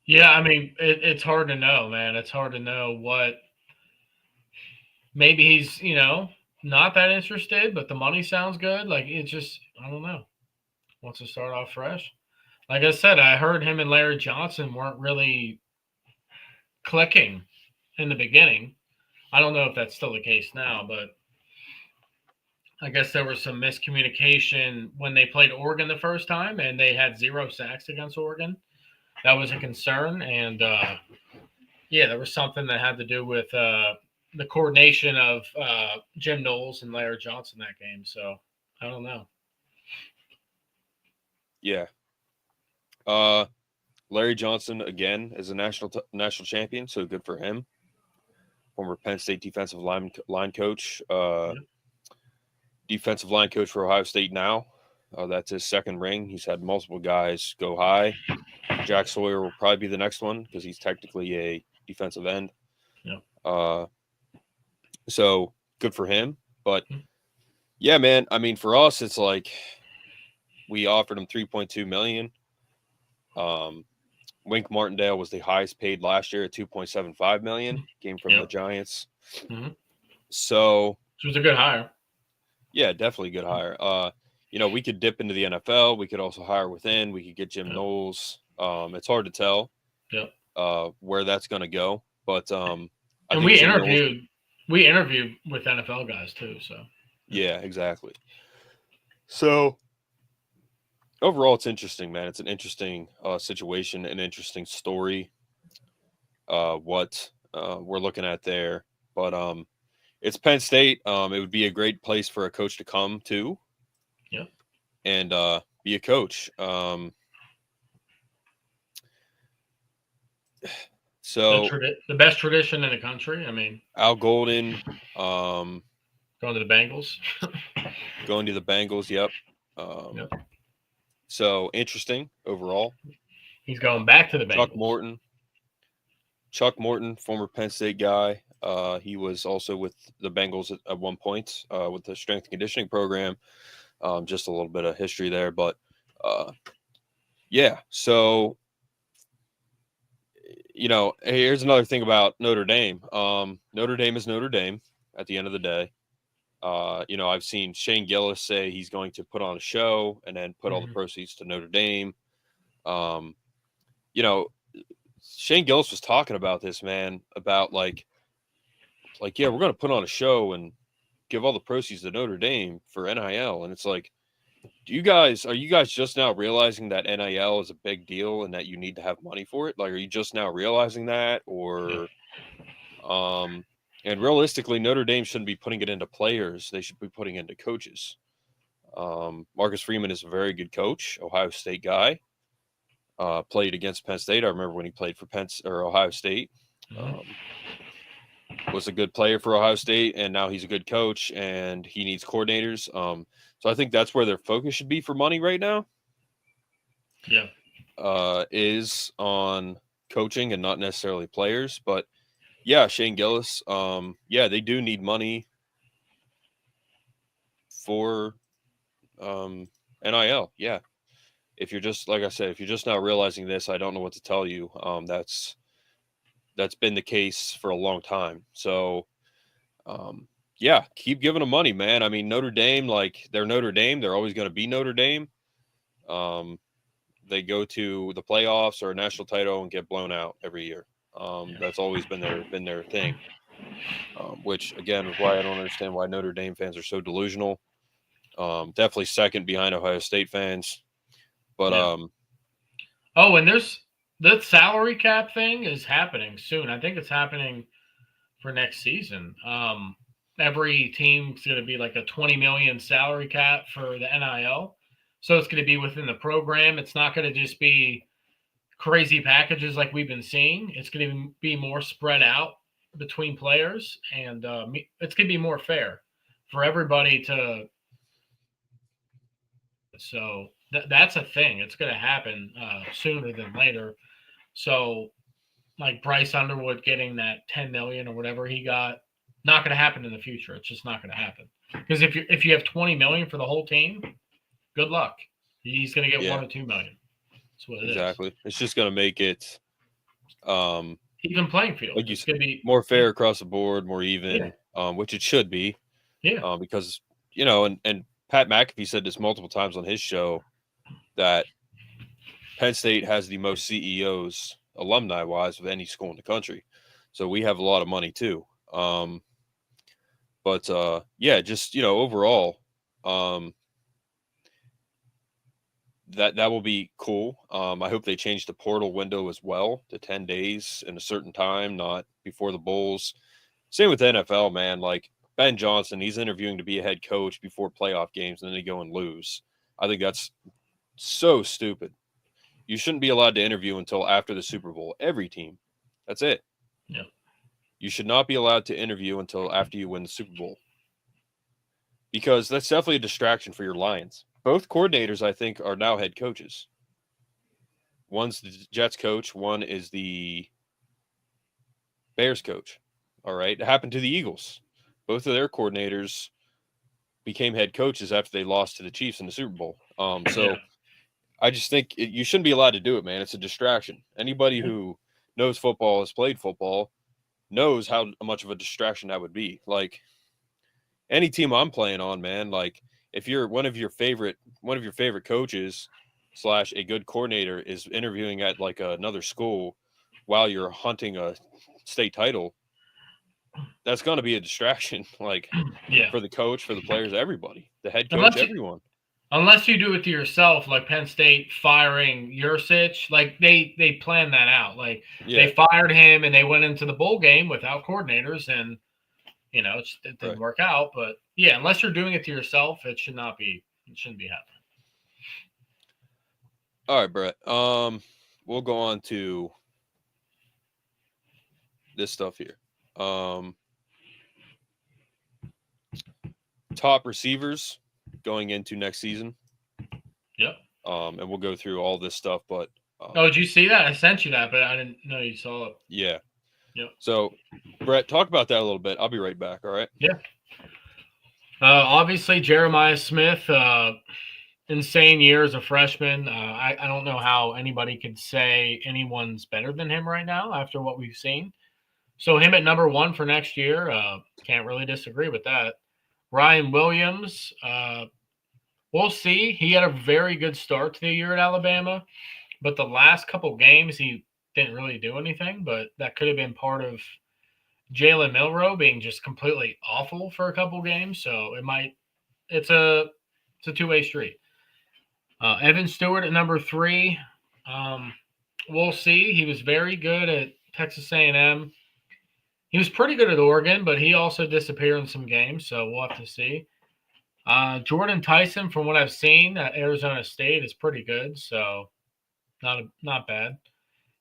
Yeah, I mean, it's hard to know, man. It's hard to know what. Maybe he's, not that interested, but the money sounds good. Like, it's just, I don't know. Wants to start off fresh. Like I said, I heard him and Larry Johnson weren't really clicking in the beginning. I don't know if that's still the case now, but I guess there was some miscommunication when they played Oregon the first time, and they had 0 sacks against Oregon. That was a concern, and there was something that had to do with the coordination of Jim Knowles and Larry Johnson that game. So I don't know. Yeah. Larry Johnson, again, is a national champion, so good for him. Former Penn State defensive line coach. Defensive line coach for Ohio State now. That's his second ring. He's had multiple guys go high. Jack Sawyer will probably be the next one because he's technically a defensive end. Yeah. So good for him. But, yeah, man, I mean, for us, it's like we offered him $3.2 million. Wink Martindale was the highest paid last year at $2.75 million. Came from the Giants. Mm-hmm. So it was a good hire. Yeah, definitely a good hire. We could dip into the NFL. We could also hire within. We could get Jim Knowles. It's hard to tell where that's going to go. But we interviewed with NFL guys too. So yeah, exactly. So overall, it's interesting, man. It's an interesting situation, an interesting story. What we're looking at there, but it's Penn State. It would be a great place for a coach to come to. Yep. And be a coach. So the best tradition in the country. I mean, Al Golden, going to the Bengals. going to the Bengals. Yep. Yep. So interesting overall. He's going back to the Bengals. Chuck Morton, former Penn State guy. He was also with the Bengals at one point with the strength and conditioning program. Just a little bit of history there, but yeah. So, here's another thing about Notre Dame. Notre Dame is Notre Dame at the end of the day. I've seen Shane Gillis say he's going to put on a show and then put all the proceeds to Notre Dame. Shane Gillis was talking about this, man, about like, yeah, we're going to put on a show and give all the proceeds to Notre Dame for NIL. And it's like, are you guys just now realizing that NIL is a big deal and that you need to have money for it? Like, are you just now realizing that? Or, and realistically, Notre Dame shouldn't be putting it into players. They should be putting it into coaches. Marcus Freeman is a very good coach, Ohio State guy. Played against Penn State. I remember when he played for Ohio State. Was a good player for Ohio State, and now he's a good coach, and he needs coordinators. So I think that's where their focus should be for money right now. Yeah. Is on coaching and not necessarily players. But yeah, Shane Gillis, they do need money for NIL. Yeah. If you're just, like I said, if you're just now realizing this, I don't know what to tell you. That's been the case for a long time. So, keep giving them money, man. I mean, Notre Dame, like, they're Notre Dame. They're always going to be Notre Dame. They go to the playoffs or a national title and get blown out every year. That's always been their thing. Which, again, is why I don't understand why Notre Dame fans are so delusional. Definitely second behind Ohio State fans. But and there's the salary cap thing is happening soon. I think it's happening for next season. Every team's going to be like a 20 million salary cap for the NIL. So it's going to be within the program. It's not going to just be crazy packages like we've been seeing. It's going to be more spread out between players, and it's going to be more fair for everybody to. So that's a thing. It's going to happen sooner than later. So, like Bryce Underwood getting that 10 million or whatever he got, not going to happen in the future. It's just not going to happen. Because if you have 20 million for the whole team, good luck. He's going to get 1 or 2 million. That's what it is. Exactly. It's just going to make it even playing field. Like you said, be more fair across the board, more even, which it should be. Yeah. Because and Pat McAfee said this multiple times on his show that Penn State has the most CEOs alumni-wise of any school in the country. So we have a lot of money too. Just overall, that will be cool. I hope they change the portal window as well to 10 days in a certain time, not before the bowls. Same with the NFL, man. Like Ben Johnson, he's interviewing to be a head coach before playoff games, and then they go and lose. I think that's so stupid. You shouldn't be allowed to interview until after the Super Bowl. Every team. That's it. Yeah. You should not be allowed to interview until after you win the Super Bowl. Because that's definitely a distraction for your Lions. Both coordinators, I think, are now head coaches. One's the Jets coach. One is the Bears coach. All right. It happened to the Eagles. Both of their coordinators became head coaches after they lost to the Chiefs in the Super Bowl. I just think you shouldn't be allowed to do it, man. It's a distraction. Anybody who knows football, has played football, knows how much of a distraction that would be. Like any team I'm playing on, man, like if you're one of your favorite coaches / a good coordinator is interviewing at like another school while you're hunting a state title, that's going to be a distraction. Like for the coach, for the players, everybody, the head coach, everyone. Unless you do it to yourself, like Penn State firing Yursich, like they planned that out. Like they fired him and they went into the bowl game without coordinators, and it didn't work out. But yeah, unless you're doing it to yourself, it shouldn't be happening. All right, Brett. We'll go on to this stuff here. Top receivers going into next season. Yep. And we'll go through all this stuff, but did you see that? I sent you that, but I didn't know you saw it. Yeah. Yep. So, Brett, talk about that a little bit. I'll be right back. All right. Yeah. Obviously, Jeremiah Smith, insane year as a freshman. I don't know how anybody could say anyone's better than him right now after what we've seen. So him at number 1 for next year, can't really disagree with that. Ryan Williams, we'll see. He had a very good start to the year at Alabama, but the last couple games he didn't really do anything, but that could have been part of Jalen Milroe being just completely awful for a couple games. So it's a two-way street. Evan Stewart at number 3. We'll see. He was very good at Texas A&M. He was pretty good at Oregon, but he also disappeared in some games, so we'll have to see. Jordan Tyson, from what I've seen at Arizona State, is pretty good, so not bad.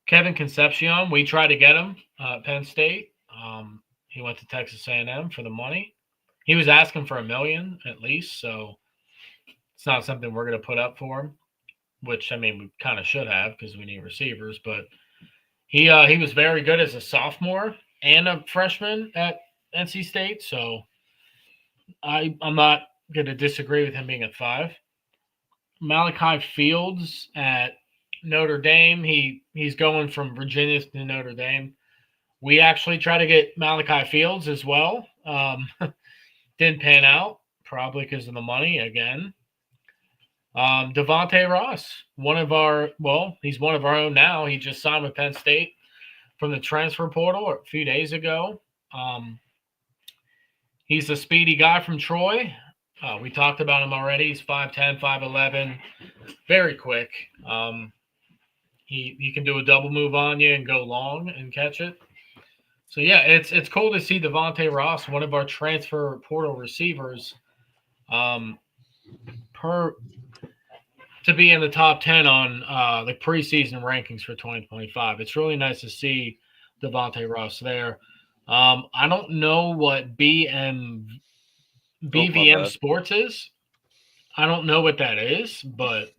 Kevin Concepcion, we tried to get him at Penn State. He went to Texas A&M for the money. He was asking for $1 million at least, so it's not something we're going to put up for him, which, I mean, we kind of should have because we need receivers. But he was very good as a sophomore and a freshman at NC State, so I'm not going to disagree with him being at 5. Malachi Fields at Notre Dame. He's going from Virginia to Notre Dame. We actually tried to get Malachi Fields as well. Didn't pan out, probably because of the money again. Devontae Ross, he's one of our own now. He just signed with Penn State from the transfer portal a few days ago. He's a speedy guy from Troy. We talked about him already. He's 5'10", 5'11", very quick. He can do a double move on you and go long and catch it. So, yeah, it's cool to see Devontae Ross, one of our transfer portal receivers, to be in the top 10 on the preseason rankings for 2025. It's really nice to see Devontae Ross there. I don't know what BVM Sports is. I don't know what that is, but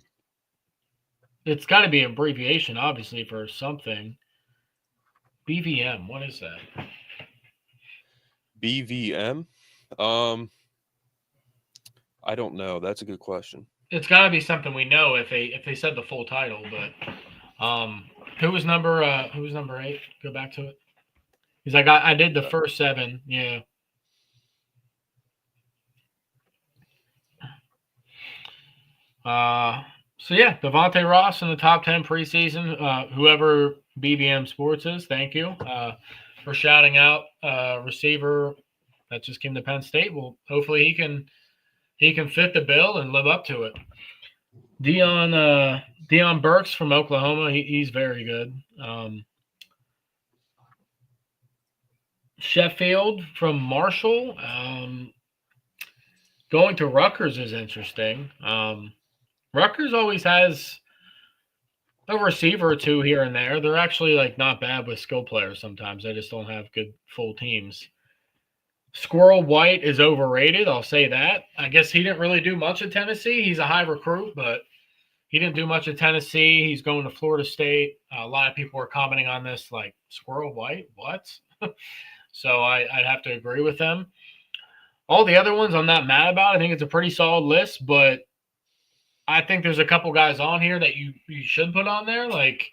it's got to be an abbreviation, obviously, for something. BVM, what is that? BVM? I don't know. That's a good question. It's got to be something we know if they said the full title. But who was number 8? Go back to it. Because I did the first 7. Yeah. So yeah, Devontae Ross in the top 10 preseason. Whoever BVM Sports is, thank you for shouting out receiver that just came to Penn State. Well, hopefully he can fit the bill and live up to it. Deion Burks from Oklahoma, he's very good. Sheffield from Marshall. Going to Rutgers is interesting. Rutgers always has a receiver or two here and there. They're actually not bad with skill players sometimes. They just don't have good full teams. Squirrel White is overrated. I'll say that. I guess he didn't really do much at Tennessee. He's a high recruit, but he didn't do much at Tennessee. He's going to Florida State. A lot of people were commenting on this Squirrel White, what? So I'd have to agree with them. All the other ones I'm not mad about. I think it's a pretty solid list, but I think there's a couple guys on here that you should put on there, like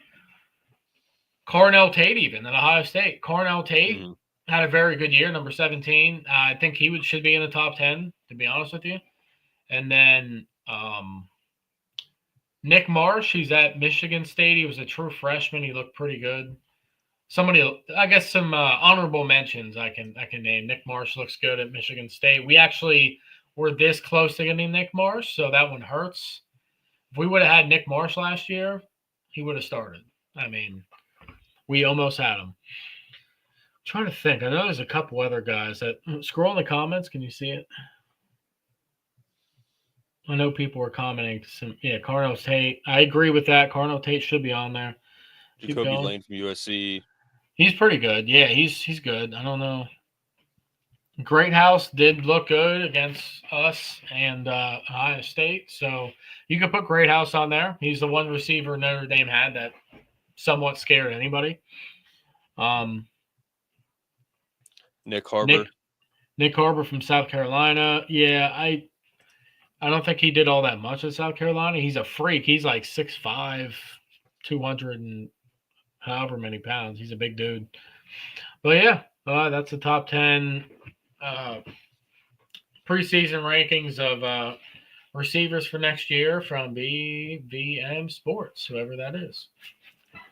Carnell Tate even at Ohio State. Carnell Tate had a very good year, number 17. I think he should be in the top 10, to be honest with you. And then Nick Marsh, he's at Michigan State. He was a true freshman. He looked pretty good. Somebody, I guess some honorable mentions I can name. Nick Marsh looks good at Michigan State. We actually were this close to getting Nick Marsh, so that one hurts. If we would have had Nick Marsh last year, he would have started. I mean, we almost had him. trying to think. I know there's a couple other guys that scroll in the comments. Can you see it? I know people were commenting. Carnell Tate. I agree with that. Carnell Tate should be on there. Jacoby Lane from USC. He's pretty good. Yeah, he's good. I don't know. Greathouse did look good against us and Ohio State, so you could put Greathouse on there. He's the one receiver Notre Dame had that somewhat scared anybody. Nick Harbor. Nick Harbor from South Carolina. Yeah, I don't think he did all that much at South Carolina. He's a freak. He's like 6'5", 200 and however many pounds. He's a big dude. But yeah, that's the top 10 preseason rankings of receivers for next year from BVM Sports, whoever that is.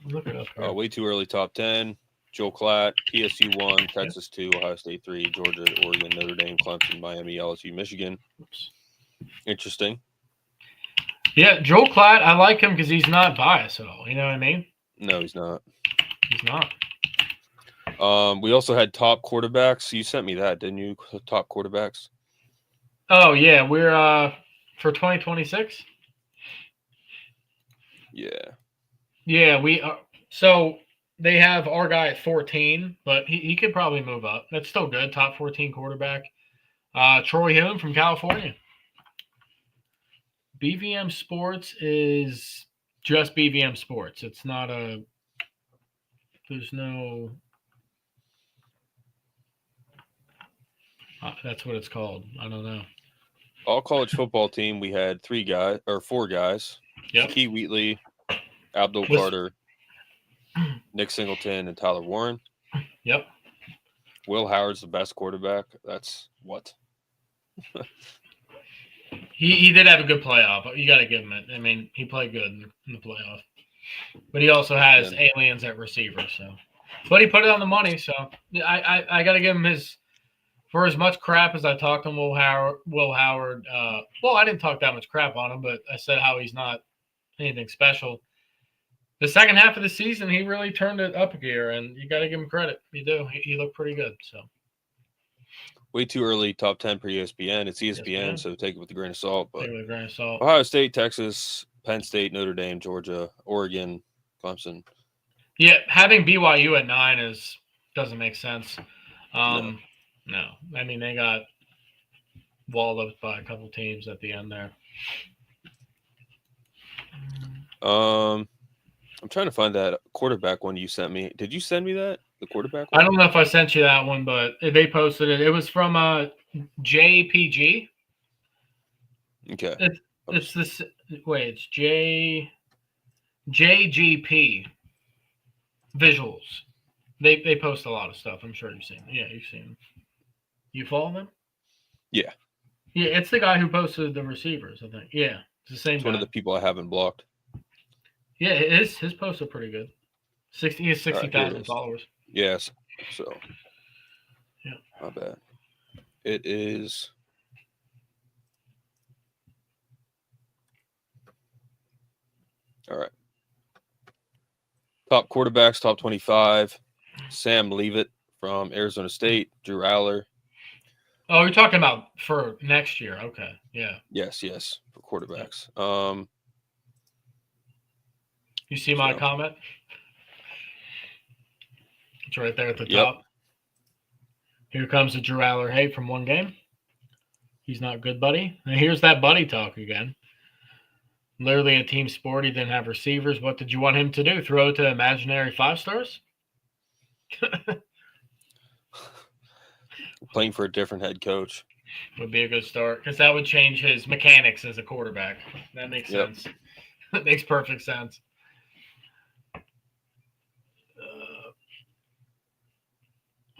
Look it up here. Way too early top 10. Joel Klatt, PSU 1, Texas 2, Ohio State 3, Georgia, Oregon, Notre Dame, Clemson, Miami, LSU, Michigan. Interesting. Yeah, Joel Klatt, I like him because he's not biased at all. You know what I mean? No, he's not. He's not. We also had top quarterbacks. You sent me that, didn't you? Top quarterbacks. Oh, yeah. We're for 2026? Yeah. Yeah, we are. So they have our guy at 14, but he could probably move up. That's still good. Top 14 quarterback. Troy Hume from California. BVM Sports is just BVM Sports. It's not there's no, that's what it's called. I don't know. All college football team, we had 4 guys. Yep. Key Wheatley, Abdul Carter, Nick Singleton, and Tyler Warren. Yep. Will Howard's the best quarterback. That's what? He did have a good playoff. You got to give him it. I mean, he played good in the playoff. But he also has aliens at receiver. So, but he put it on the money. So I got to give him his, for as much crap as I talked on Will Howard. Well, I didn't talk that much crap on him, but I said how he's not anything special. The second half of the season, he really turned it up a gear, and you got to give him credit. You do. He looked pretty good. So. Way too early, top 10 per ESPN. It's ESPN, so take it with a grain of salt. But take it with a grain of salt. Ohio State, Texas, Penn State, Notre Dame, Georgia, Oregon, Clemson. Yeah, having BYU at 9 doesn't make sense. No. I mean, they got walled up by a couple teams at the end there. I'm trying to find that quarterback one you sent me. Did you send me that? The quarterback one? I don't know if I sent you that one, but they posted it. It was from JPG. Okay. It's this. Wait, it's JGP Visuals. They post a lot of stuff. I'm sure you've seen them. Yeah, you've seen them. You follow them? Yeah. Yeah, it's the guy who posted the receivers, I think. Yeah, it's the same guy. One of the people I haven't blocked. Yeah, his posts are pretty good. He has 60,000 followers. Yes. So. Yeah. Not bad. It is. All right. Top quarterbacks, top 25. Sam Leavitt from Arizona State. Drew Aller. Oh, you're talking about for next year. Okay. Yeah. Yes. For quarterbacks. You see my comment? It's right there at the top. Here comes the Drew Aller hate from one game. He's not good, buddy. And here's that buddy talk again. Literally a team sport. He didn't have receivers. What did you want him to do? Throw to imaginary 5-stars? Playing for a different head coach would be a good start because that would change his mechanics as a quarterback. That makes sense. That makes perfect sense.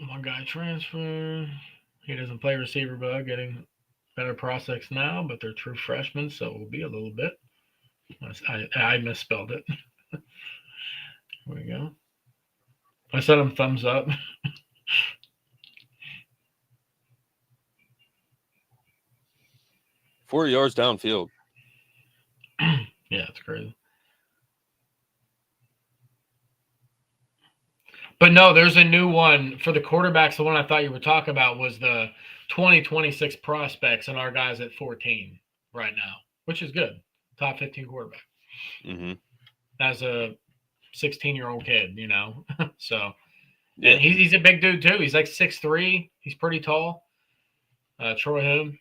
One guy transfer. He doesn't play receiver, but getting better prospects now, but they're true freshmen, so it will be a little bit. I misspelled it. There we go. I sent him thumbs up. 4 yards downfield. Yeah, it's crazy. But no, there's a new one for the quarterbacks. The one I thought you were talking about was the 2026 prospects, and our guy's at 14 right now, which is good. Top 15 quarterback. Mm-hmm. As a 16-year-old kid, you know. So, Yeah. and he's a big dude too. He's like 6'3". He's pretty tall. Troy Hume,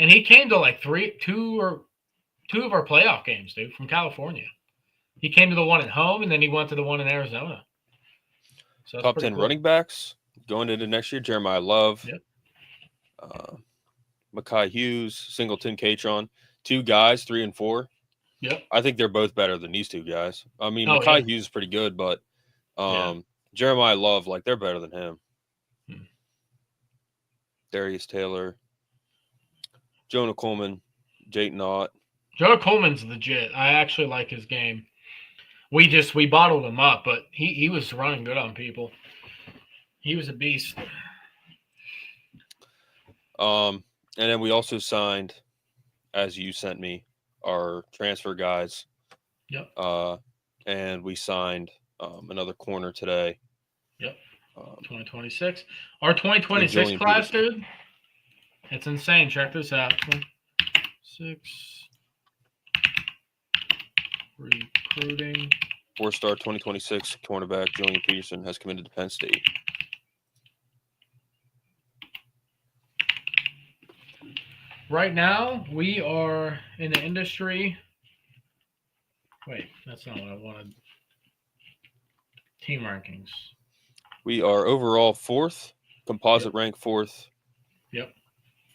and he came to like two of our playoff games, dude, from California. He came to the one at home, and then he went to the one in Arizona. So top 10 running backs going into next year: Jeremiah Love, Mekhi Hughes, Singleton, Catron. 2 guys, 3 and 4. Yep. I think they're both better than these 2 guys. I mean, Mekhi Hughes is pretty good, but Jeremiah Love, like, they're better than him. Darius Taylor, Jonah Coleman, Jayton Knott. Jonah Coleman's legit. I actually like his game. We bottled him up, but he was running good on people. He was a beast. And then we also signed, as you sent me, our transfer guys. Yep. And we signed another corner today. Yep. 2026. Our 2026 class, dude. It's insane. Check this out. 6 recruiting. 4-star 2026 cornerback Julian Peterson has committed to Penn State. Right now, we are in the industry. Wait, that's not what I wanted. Team rankings. We are overall 4th, composite rank 4th. Yep.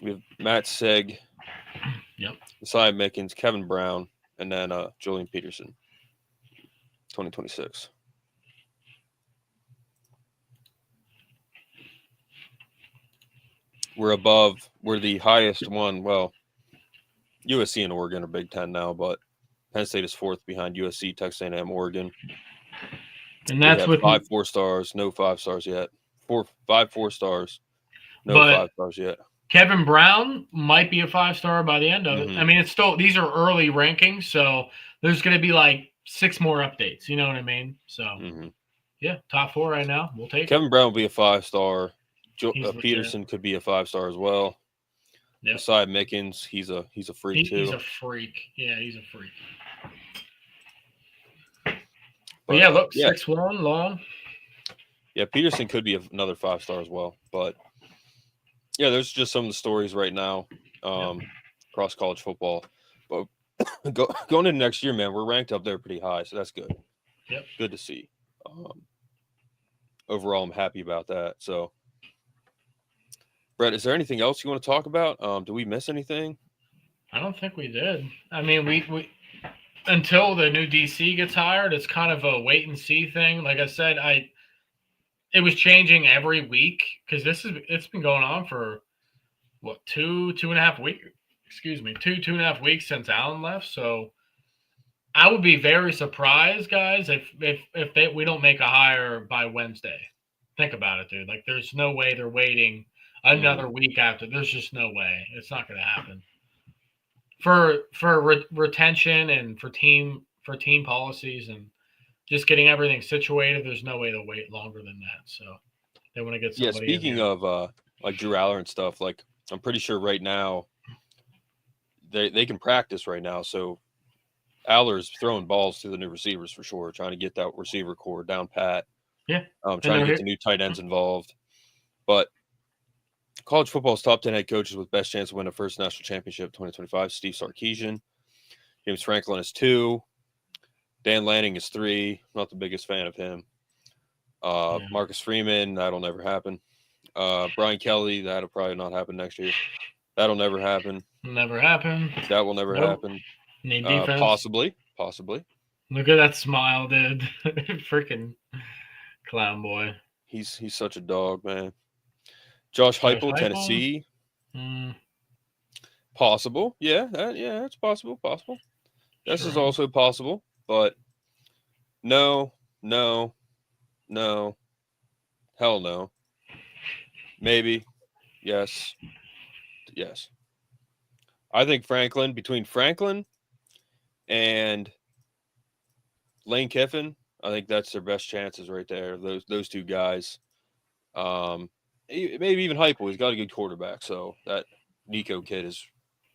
We have Matt Seg, Messiah Mickens, Kevin Brown, and then Julian Peterson, 2026. We're the highest one. Well, USC and Oregon are Big Ten now, but Penn State is 4th behind USC, Texas A&M, Oregon. And that's with 5 4-stars, no 5-stars yet. 5 4-stars, no 5-stars yet. Kevin Brown might be a 5-star by the end of it. I mean, it's still, these are early rankings, so there's going to be like 6 more updates. You know what I mean? So, yeah, top 4 right now. We'll take Kevin Brown will be a 5-star. Peterson could be a 5-star as well. Yep. Messiah Mickens, he's a freak too. He's a freak. Yeah, he's a freak. But yeah, look, 6'1", long. Yeah, Peterson could be another 5-star as well. But yeah, there's just some of the stories right now across college football. But going into next year, man, we're ranked up there pretty high, so that's good. Yep. Good to see. Overall, I'm happy about that. So, Brett, is there anything else you want to talk about? Do we miss anything? I don't think we did. I mean, we until the new DC gets hired, it's kind of a wait and see thing. Like I said, it was changing every week because it's been going on for what, 2.5 weeks. Excuse me, 2.5 weeks since Allen left. So I would be very surprised, guys, if we don't make a hire by Wednesday. Think about it, dude. Like, there's no way they're waiting another week after. There's just no way. It's not going to happen. For retention and for team policies and just getting everything situated, there's no way to wait longer than that. So they want to get somebody. Yeah, speaking of like Drew Aller and stuff, like I'm pretty sure right now they can practice right now. So Aller's throwing balls to the new receivers for sure, trying to get that receiver core down pat. Yeah. Trying to get the new tight ends involved. But college football's top 10 head coaches with best chance to win a first national championship 2025, Steve Sarkisian. James Franklin is 2. Dan Lanning is 3. Not the biggest fan of him. Marcus Freeman, that'll never happen. Brian Kelly, that'll probably not happen next year. That'll never happen. Never happen. That will never happen. Need defense. Possibly. Look at that smile, dude. Freaking clown boy. He's such a dog, man. Josh Heupel, Tennessee. Possible. Yeah, it's possible. This is also possible, but no. Hell no. Maybe. Yes. I think between Franklin and Lane Kiffin, I think that's their best chances right there. Those two guys. Maybe even Heupel. He's got a good quarterback. So that Nico kid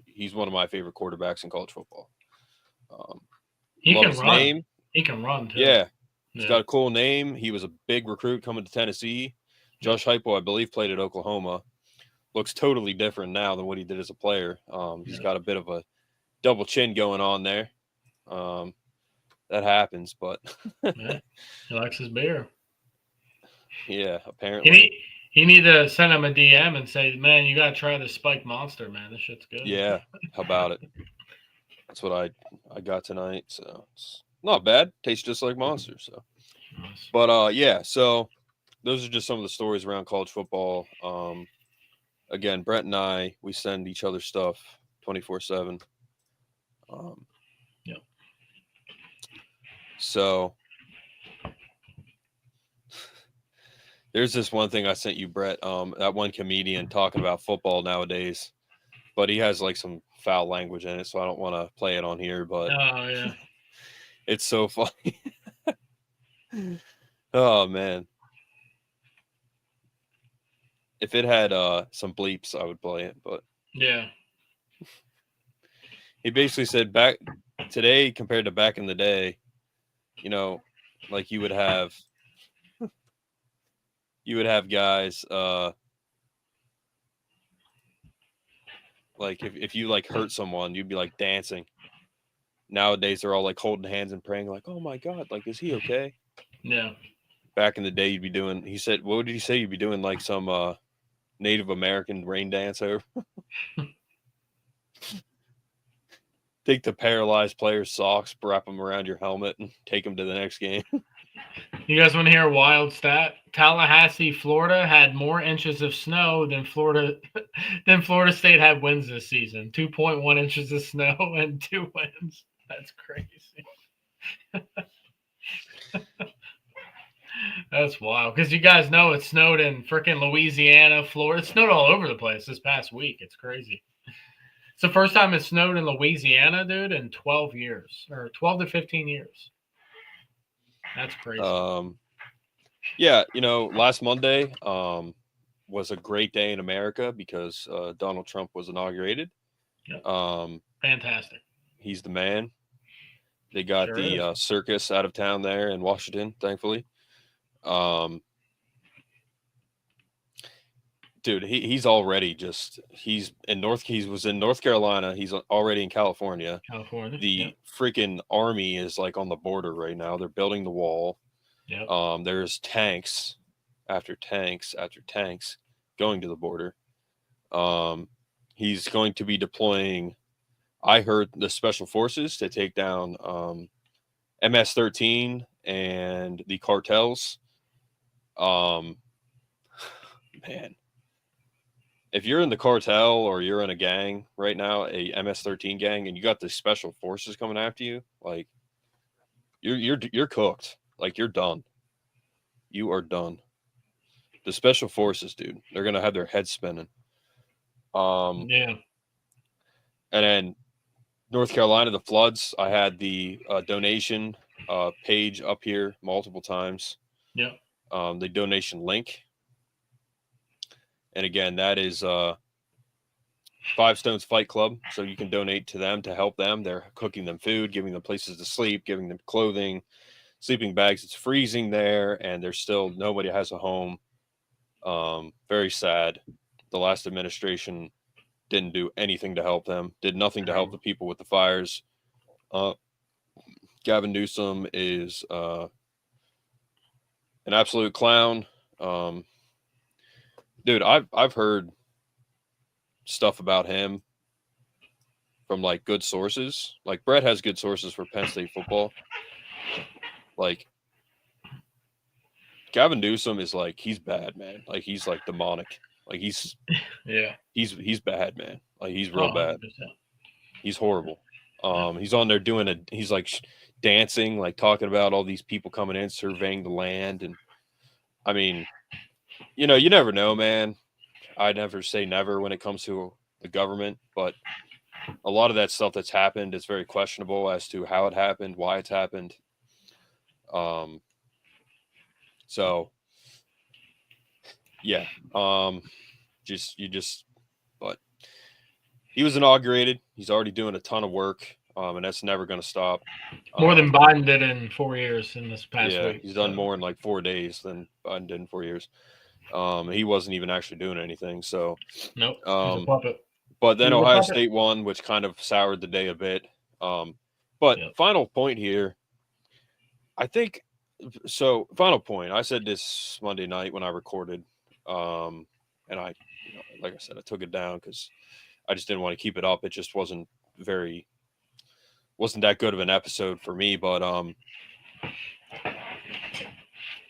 he's one of my favorite quarterbacks in college football. He love can his run. name. He can run too. Yeah. He's got a cool name. He was a big recruit coming to Tennessee. Josh Heupel, I believe, played at Oklahoma. Looks totally different now than what he did as a player. He's got a bit of a double chin going on there. That happens, but he likes his beer. Yeah, apparently. He need to send him a DM and say, "Man, you got to try this Spike Monster, man. This shit's good." Yeah, how about it? That's what I got tonight, so it's not bad. Tastes just like Monster, so. Nice. But yeah, so those are just some of the stories around college football. Again, Brett and I, we send each other stuff 24/7. Yep. So there's this one thing I sent you, Brett. That one comedian talking about football nowadays, but he has like some foul language in it, so I don't want to play it on here. But oh yeah, it's so funny. Oh man, if it had some bleeps, I would play it. But yeah, he basically said back today compared to back in the day, you know, like you would have guys like if you like hurt someone, you'd be like dancing. Nowadays they're all like holding hands and praying like, oh my God, like is he okay? yeah. Back in the day you'd be doing, he said, what did he say? You'd be doing like some Native American rain dance over. Take the paralyzed player's socks, wrap them around your helmet, and take them to the next game. You guys want to hear a wild stat? Tallahassee, Florida had more inches of snow than Florida State had wins this season. 2.1 inches of snow and 2 wins. That's crazy. That's wild. Because you guys know it snowed in freaking Louisiana, Florida. It snowed all over the place this past week. It's crazy. It's the first time it snowed in Louisiana, dude, in 12 years. Or 12 to 15 years. That's crazy. Yeah, you know, last Monday was a great day in America because Donald Trump was inaugurated. Yep. Fantastic. He's the man. They got the circus out of town there in Washington, thankfully. Dude, he's already he was in North Carolina. He's already in California. The freaking army is like on the border right now. They're building the wall. Yep. There's tanks after tanks after tanks going to the border. He's going to be deploying, I heard, the special forces to take down MS-13 and the cartels. Man, if you're in the cartel or you're in a gang right now, a MS-13 gang, and you got the special forces coming after you, like you're cooked. Like you're done. You are done. The special forces, dude, they're gonna have their heads spinning. Yeah. And then North Carolina, the floods. I had the donation page up here multiple times. Yeah. The donation link. And again, that is Five Stones Fight Club. So you can donate to them to help them. They're cooking them food, giving them places to sleep, giving them clothing, sleeping bags. It's freezing there, and there's still nobody has a home. Very sad. The last administration didn't do anything to help them, did nothing to help the people with the fires. Gavin Newsom is an absolute clown. Dude, I've heard stuff about him from like good sources. Like Brett has good sources for Penn State football. Like Gavin Newsom is like, he's bad, man. Like he's like demonic. Like he's bad, man. Like he's real bad. He's horrible. He's on there he's like dancing, like talking about all these people coming in, surveying the land. And I mean, you know, you never know, man. I never say never when it comes to the government, but a lot of that stuff that's happened is very questionable as to how it happened, why it's happened. So yeah, but he was inaugurated. He's already doing a ton of work, and that's never going to stop. More than Biden did in 4 years in this past week. He's done more in like 4 days than Biden did in 4 years. He wasn't even actually doing anything. So nope, he's a puppet. But then Ohio State won, which kind of soured the day a bit. But final point here, I think. So final point. I said this Monday night when I recorded, and I, like I said, I took it down because I just didn't want to keep it up. It just wasn't that good of an episode for me. But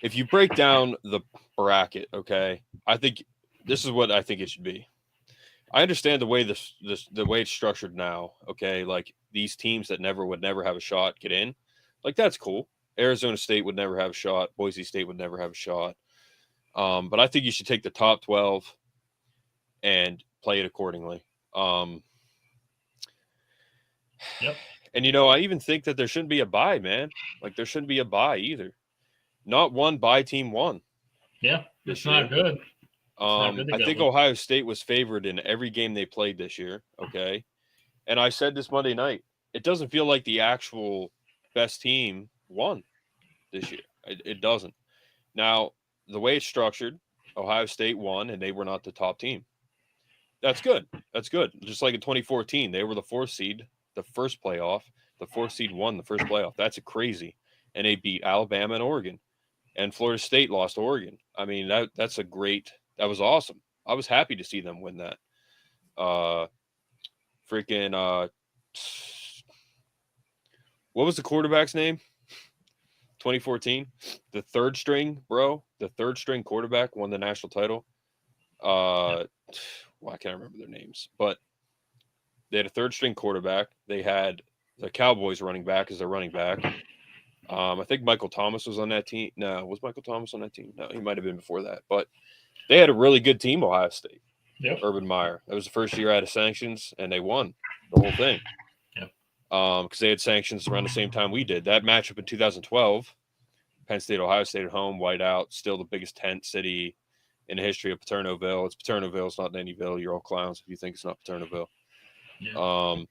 if you break down the bracket, okay, I think this is what I think it should be. I understand the way the way it's structured now. Okay, like these teams that would never have a shot get in, like that's cool. Arizona State would never have a shot. Boise State would never have a shot. But I think you should take the top 12 and play it accordingly. Yep. And I even think that there shouldn't be a bye, man. Like there shouldn't be a bye either. Not one bye team won. Yeah, it's not good. I think Ohio State was favored in every game they played this year. Okay. And I said this Monday night, it doesn't feel like the actual best team won this year. It doesn't. Now, the way it's structured, Ohio State won and they were not the top team. That's good. That's good. Just like in 2014, they were the 4th seed, the first playoff. The 4th seed won the first playoff. That's crazy. And they beat Alabama and Oregon. And Florida State lost to Oregon. I mean, that was awesome. I was happy to see them win that. What was the quarterback's name? 2014, the third string quarterback won the national title. I can't remember their names, but they had a third string quarterback. They had the Cowboys running back as their running back. I think Michael Thomas was on that team. No, was Michael Thomas on that team? No, he might have been before that, but they had a really good team, Ohio State. Yep. Urban Meyer. That was the first year out of sanctions, and they won the whole thing. Yep. Because they had sanctions around the same time we did. That matchup in 2012, Penn State, Ohio State at home, whiteout, still the biggest tent city in the history of Paternoville. It's Paternoville. It's not Nannyville. You're all clowns if you think it's not Paternoville. Yeah.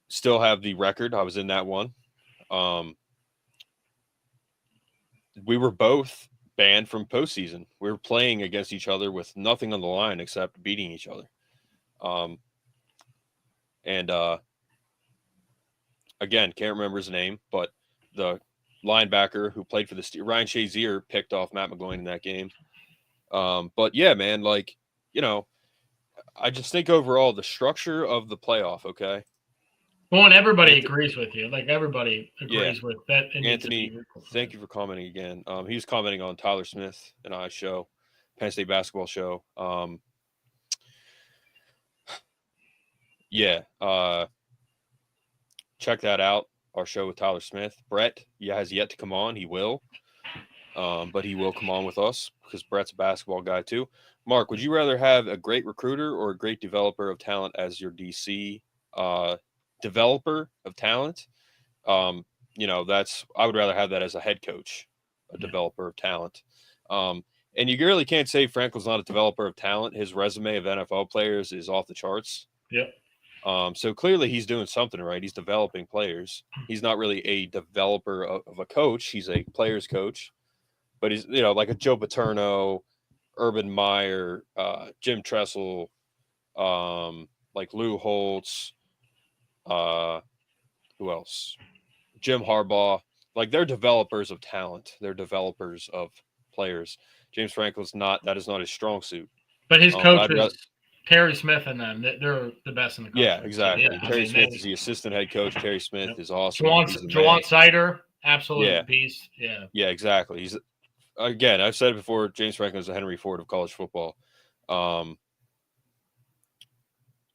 Still have the record. I was in that one. We were both banned from postseason. We were playing against each other with nothing on the line except beating each other. Again, can't remember his name, but the linebacker who played for the Steelers, Ryan Shazier, picked off Matt McGloin in that game. But yeah, man, like, I just think overall the structure of the playoff, okay? Well, and everybody agrees with you. Like, everybody agrees with that. Anthony, thank you for commenting again. He was commenting on Tyler Smith and I's show, Penn State basketball show. Check that out, our show with Tyler Smith. Brett has yet to come on. He will. But he will come on with us because Brett's a basketball guy too. Mark, would you rather have a great recruiter or a great developer of talent as your DC developer of talent? I would rather have that as a head coach, a developer of talent. And you really can't say Frankel's not a developer of talent. His resume of NFL players is off the charts. Yep. So clearly he's doing something right. He's developing players. He's not really a developer of a coach. He's a player's coach. But he's, like a Joe Paterno, Urban Meyer, Jim Tressel, like Lou Holtz, who else? Jim Harbaugh. Like, they're developers of talent. They're developers of players. James Frankel's not. That is not his strong suit. But his coach is Terry Smith and them. They're the best in the country. Yeah, exactly. So, Terry Smith is the assistant head coach. Terry Smith is awesome. Jawan Sider, absolute beast. Yeah. Yeah, exactly. He's, again, I've said it before, James Franklin is the Henry Ford of college football.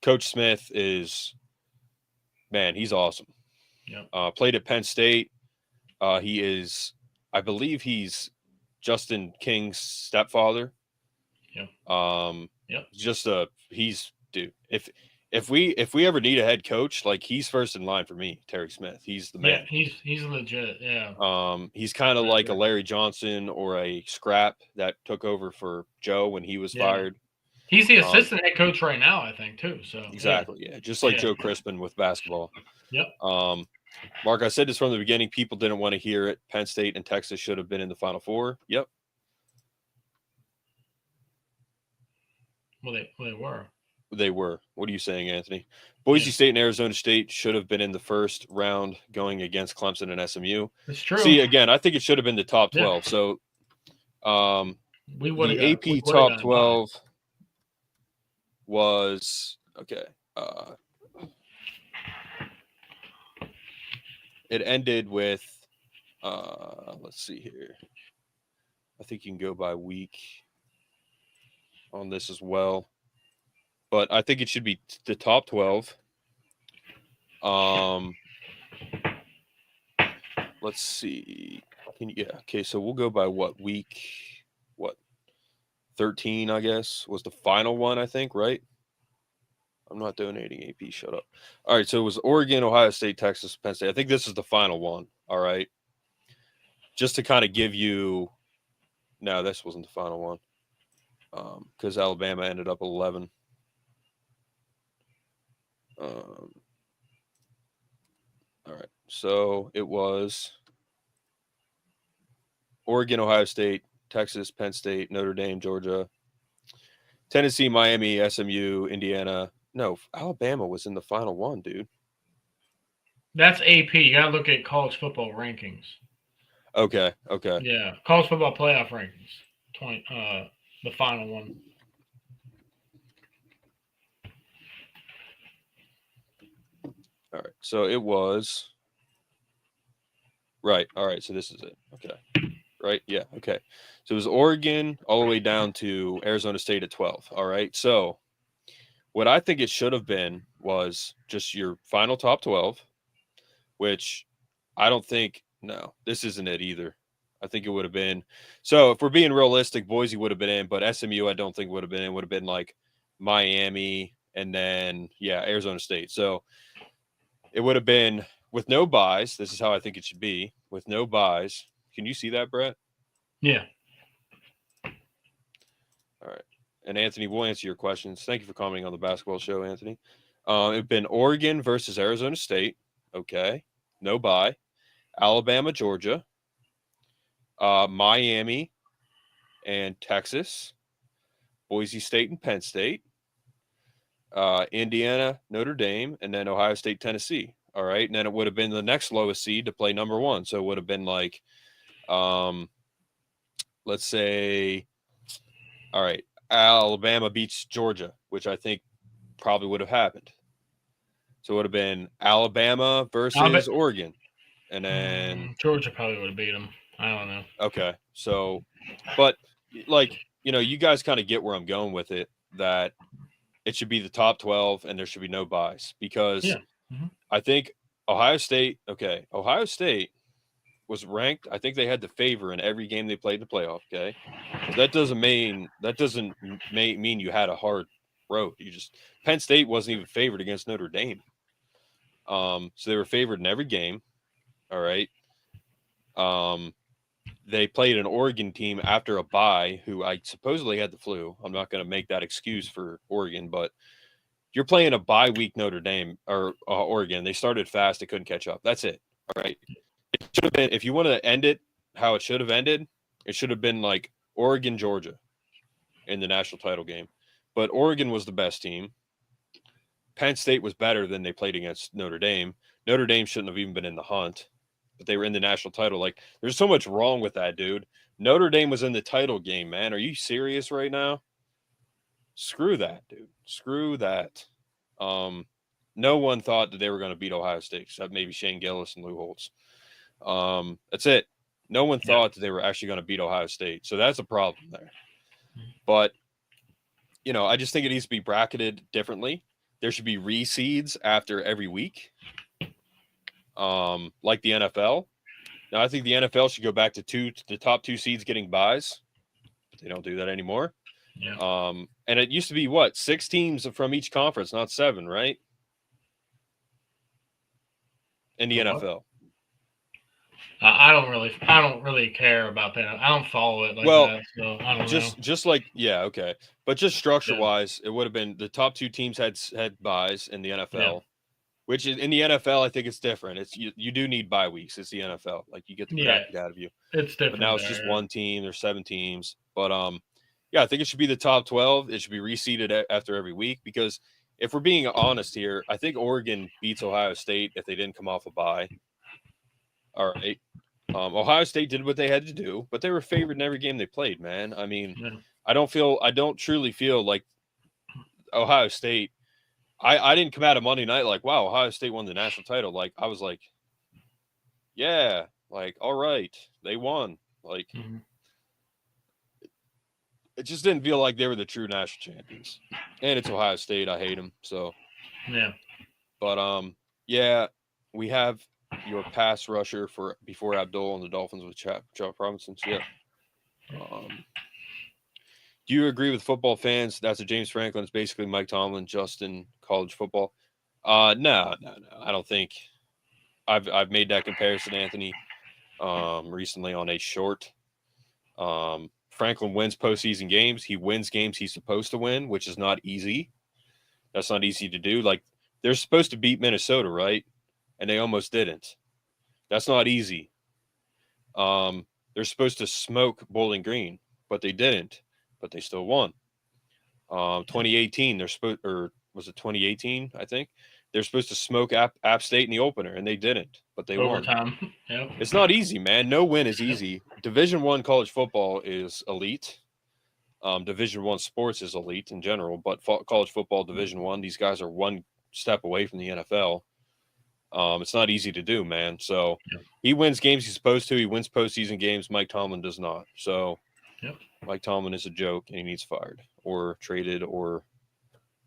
Coach Smith is, man, he's awesome. Yep. Played at Penn State. He is, I believe he's Justin King's stepfather. Yeah. Just dude. if we ever need a head coach, like he's first in line for me, Terry Smith. He's the man. Yeah, he's legit. Yeah. He's kind of like a Larry Johnson or a Scrap that took over for Joe when he was fired. He's the assistant head coach right now, I think, too. So exactly, yeah, just like Joe Crispin with basketball. Yep. Mark, I said this from the beginning. People didn't want to hear it. Penn State and Texas should have been in the Final Four. Yep. Well, they were. They were. What are you saying, Anthony? Boise State and Arizona State should have been in the first round going against Clemson and SMU. It's true. See, again, I think it should have been the top 12. So the AP top 12 was okay. It ended with let's see here. I think you can go by week on this as well. But I think it should be the top 12. Let's see. Okay, so we'll go by week 13, I guess, was the final one, I think, right? I'm not donating AP, shut up. All right, so it was Oregon, Ohio State, Texas, Penn State. I think this is the final one, all right? Just to kind of give you – no, this wasn't the final one because Alabama ended up 11. All right, so it was Oregon, Ohio State, Texas, Penn State, Notre Dame, Georgia, Tennessee, Miami, SMU, Indiana. No, Alabama was in the final one, dude. That's AP. You got to look at college football rankings. Okay. Yeah, college football playoff rankings. The final one. All right, so it was right. All right, so this is it. Okay, right? Yeah, okay. So it was Oregon all the way down to Arizona State at 12. All right, so what I think it should have been was just your final top 12, which I don't think. No, this isn't it either. I think it would have been. So if we're being realistic, Boise would have been in, but SMU I don't think would have been in. Would have been like Miami and then Arizona State. So it would have been with no buys. This is how I think it should be with no buys. Can you see that, Brett? Yeah. All right. And Anthony, we'll answer your questions. Thank you for commenting on the basketball show, Anthony. It'd been Oregon versus Arizona State. Okay. No buy. Alabama, Georgia. Miami and Texas. Boise State and Penn State. Indiana, Notre Dame, and then Ohio State, Tennessee. All right. And then it would have been the next lowest seed to play number one. So it would have been like, let's say, all right, Alabama beats Georgia, which I think probably would have happened. So it would have been Alabama versus Oregon. And then Georgia probably would have beat them. I don't know. Okay. So, but like, you guys kind of get where I'm going with it, that it should be the top 12 and there should be no buys because I think Ohio State was ranked. I think they had the favor in every game they played in the playoff. Okay. That doesn't mean you had a hard road. Penn State wasn't even favored against Notre Dame. So they were favored in every game. All right. They played an Oregon team after a bye who I supposedly had the flu. I'm not going to make that excuse for Oregon, but you're playing a bye week Notre Dame or Oregon. They started fast. They couldn't catch up. That's it. All right. It should have been, if you want to end it how it should have ended, it should have been like Oregon, Georgia in the national title game. But Oregon was the best team. Penn State was better than they played against Notre Dame. Notre Dame shouldn't have even been in the hunt. But they were in the national title. Like, there's so much wrong with that, dude. Notre Dame was in the title game, man. Are you serious right now? Screw that, dude. Screw that. No one thought that they were going to beat Ohio State, except maybe Shane Gillis and Lou Holtz. That's it. No one thought that they were actually going to beat Ohio State. So that's a problem there. But, I just think it needs to be bracketed differently. There should be reseeds after every week. Like the NFL. Now, I think the NFL should go back to the top two seeds getting buys. But they don't do that anymore. Yeah. And it used to be what, 6 teams from each conference, not 7, right? In the NFL. I don't really care about that. I don't follow it like that, so I don't know. Just like, yeah, okay, but just structure wise, it would have been the top 2 teams had buys in the NFL, which is in the NFL. I think it's different. It's you do need bye weeks. It's the NFL, like you get the crap beat out of you. It's different. But now it's just one team. There's 7 teams, but yeah, I think it should be the top 12. It should be reseeded after every week because if we're being honest here, I think Oregon beats Ohio State if they didn't come off a bye. All right. Ohio State did what they had to do, but they were favored in every game they played, man. I mean, I don't truly feel like Ohio State. I didn't come out of Monday night like, wow, Ohio State won the national title. Like, I was like, yeah, like, all right, they won. Like, it just didn't feel like they were the true national champions. And it's Ohio State. I hate them. So, yeah. But, yeah, we have your pass rusher for before Abdul and the Dolphins with Chuck Robinson. So, yeah. Do you agree with football fans? That's a James Franklin. It's basically Mike Tomlin, Justin, college football. No. I don't think I've made that comparison, Anthony, recently on a short. Franklin wins postseason games. He wins games he's supposed to win, which is not easy. That's not easy to do. Like, they're supposed to beat Minnesota, right? And they almost didn't. That's not easy. They're supposed to smoke Bowling Green, but they didn't. But they still won. 2018, they're supposed, or was it 2018? I think they're supposed to smoke App State in the opener, and they didn't. But they won. Yep. It's not easy, man. No win is easy. Division I college football is elite. Division I sports is elite in general, but college football Division I, these guys are one step away from the NFL. It's not easy to do, man. So he wins games he's supposed to. He wins postseason games. Mike Tomlin does not. So Mike Tomlin is a joke, and he needs fired or traded or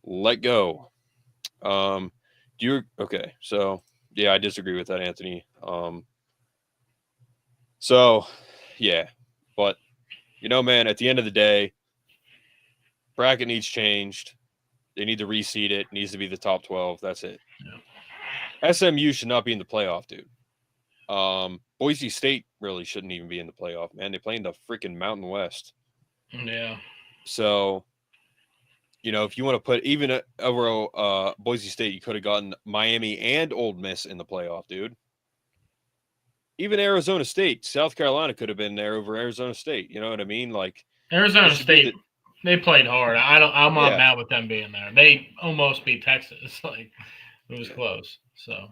let go. Okay? So yeah, I disagree with that, Anthony. So yeah, but man, at the end of the day, bracket needs changed. They need to reseed it. It needs to be the top 12. That's it. Yeah. SMU should not be in the playoff, dude. Boise State really shouldn't even be in the playoff, man. They play in the freaking Mountain West. Yeah. So, if you want to put even over Boise State, you could have gotten Miami and Ole Miss in the playoff, dude. Even Arizona State, South Carolina could have been there over Arizona State. You know what I mean? Like, Arizona State, they played hard. I'm not mad with them being there. They almost beat Texas. Like, it was close. So,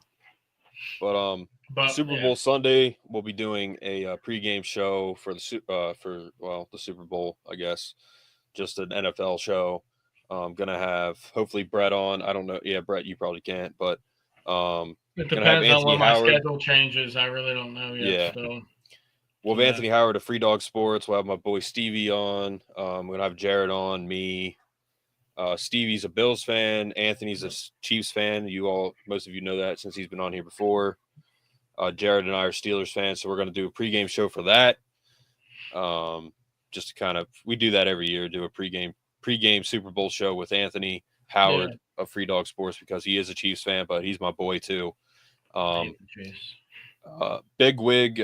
but Super Bowl Sunday, we'll be doing a pregame show for the Super Bowl, I guess, just an NFL show. I'm gonna have hopefully Brett on. I don't know. Yeah, Brett, you probably can't, but it depends on when my schedule changes. I really don't know yet. Yeah. So. We'll have Anthony Howard of Free Dog Sports. We'll have my boy Stevie on. We're gonna have Jared on. Me. Stevie's a Bills fan. Anthony's a Chiefs fan. Most of you know that since he's been on here before. Jared and I are Steelers fans, so we're going to do a pregame show for that. Just to kind of, we do that every year, do a pregame Super Bowl show with Anthony Howard of Free Dog Sports because he is a Chiefs fan, but he's my boy too. Big wig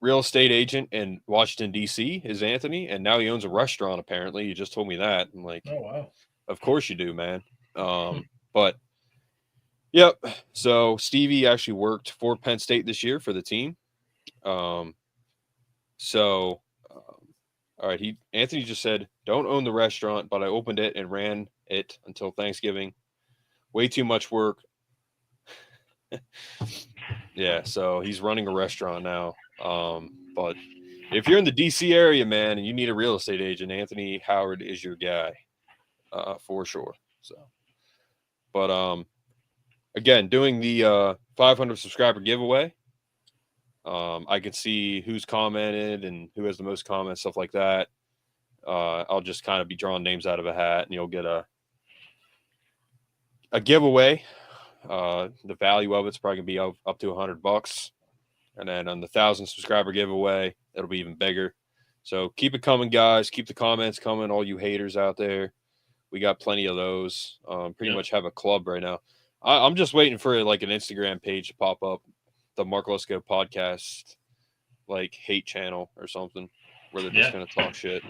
real estate agent in Washington, D.C. is Anthony, and now he owns a restaurant, apparently. You just told me that. I'm like, oh, wow. Of course you do, man. But, yep. So, Stevie actually worked for Penn State this year for the team. All right, Anthony just said, don't own the restaurant, but I opened it and ran it until Thanksgiving. Way too much work. Yeah, so he's running a restaurant now. But if you're in the DC area, man, and you need a real estate agent, Anthony Howard is your guy, for sure. So, but again, doing the 500 subscriber giveaway. I can see who's commented and who has the most comments, stuff like that. I'll just kind of be drawing names out of a hat, and you'll get a giveaway. The value of it's probably gonna be up to $100. And then on the 1,000 subscriber giveaway, it'll be even bigger. So keep it coming, guys. Keep the comments coming, all you haters out there. We got plenty of those. Pretty much have a club right now. I'm just waiting for like an Instagram page to pop up, the Mark Lesko Podcast, like hate channel or something, where they're just gonna talk shit.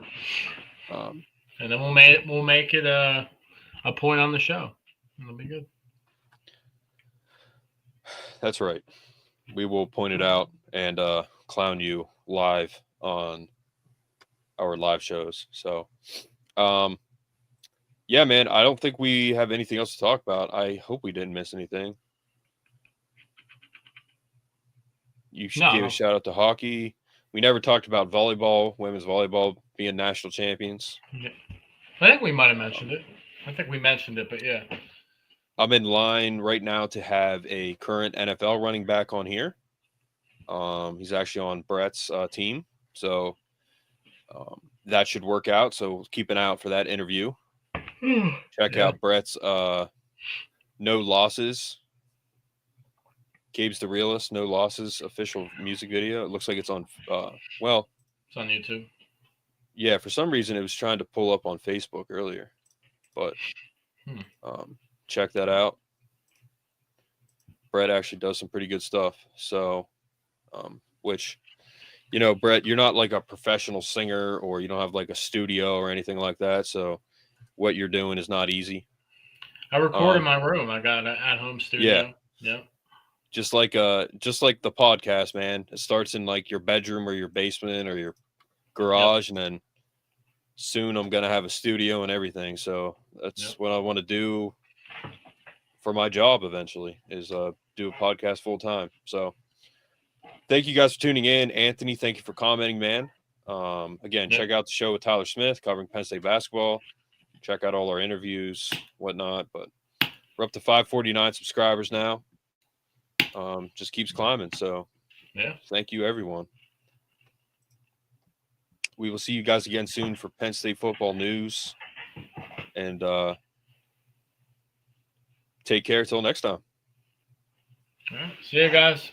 And then we'll make it a point on the show. It'll be good. That's right. We will point it out and clown you live on our live shows. So, yeah, man, I don't think we have anything else to talk about. I hope we didn't miss anything. You should give a shout out to hockey. We never talked about volleyball, women's volleyball being national champions. Yeah. I think we might have mentioned it. I think we mentioned it, but yeah. I'm in line right now to have a current NFL running back on here. He's actually on Brett's team. So that should work out. So keep an eye out for that interview. Check out Brett's No Losses. Gabe's the Realist, No Losses official music video. It looks like it's on, it's on YouTube. Yeah, for some reason it was trying to pull up on Facebook earlier. But check that out. Brett actually does some pretty good stuff. So, which, you know, Brett, you're not like a professional singer or you don't have like a studio or anything like that. So what you're doing is not easy. I record in my room. I got an at-home studio. Yeah. Just like the podcast, man. It starts in like your bedroom or your basement or your garage, and then soon I'm gonna have a studio and everything. So that's what I want to do for my job eventually, is do a podcast full time. So thank you guys for tuning in. Anthony, thank you for commenting, man. Again, check out the show with Tyler Smith covering Penn State basketball. Check out all our interviews, whatnot. But we're up to 549 subscribers now. Just keeps climbing. So thank you, everyone. We will see you guys again soon for Penn State football news. And take care till next time. All right. See you guys.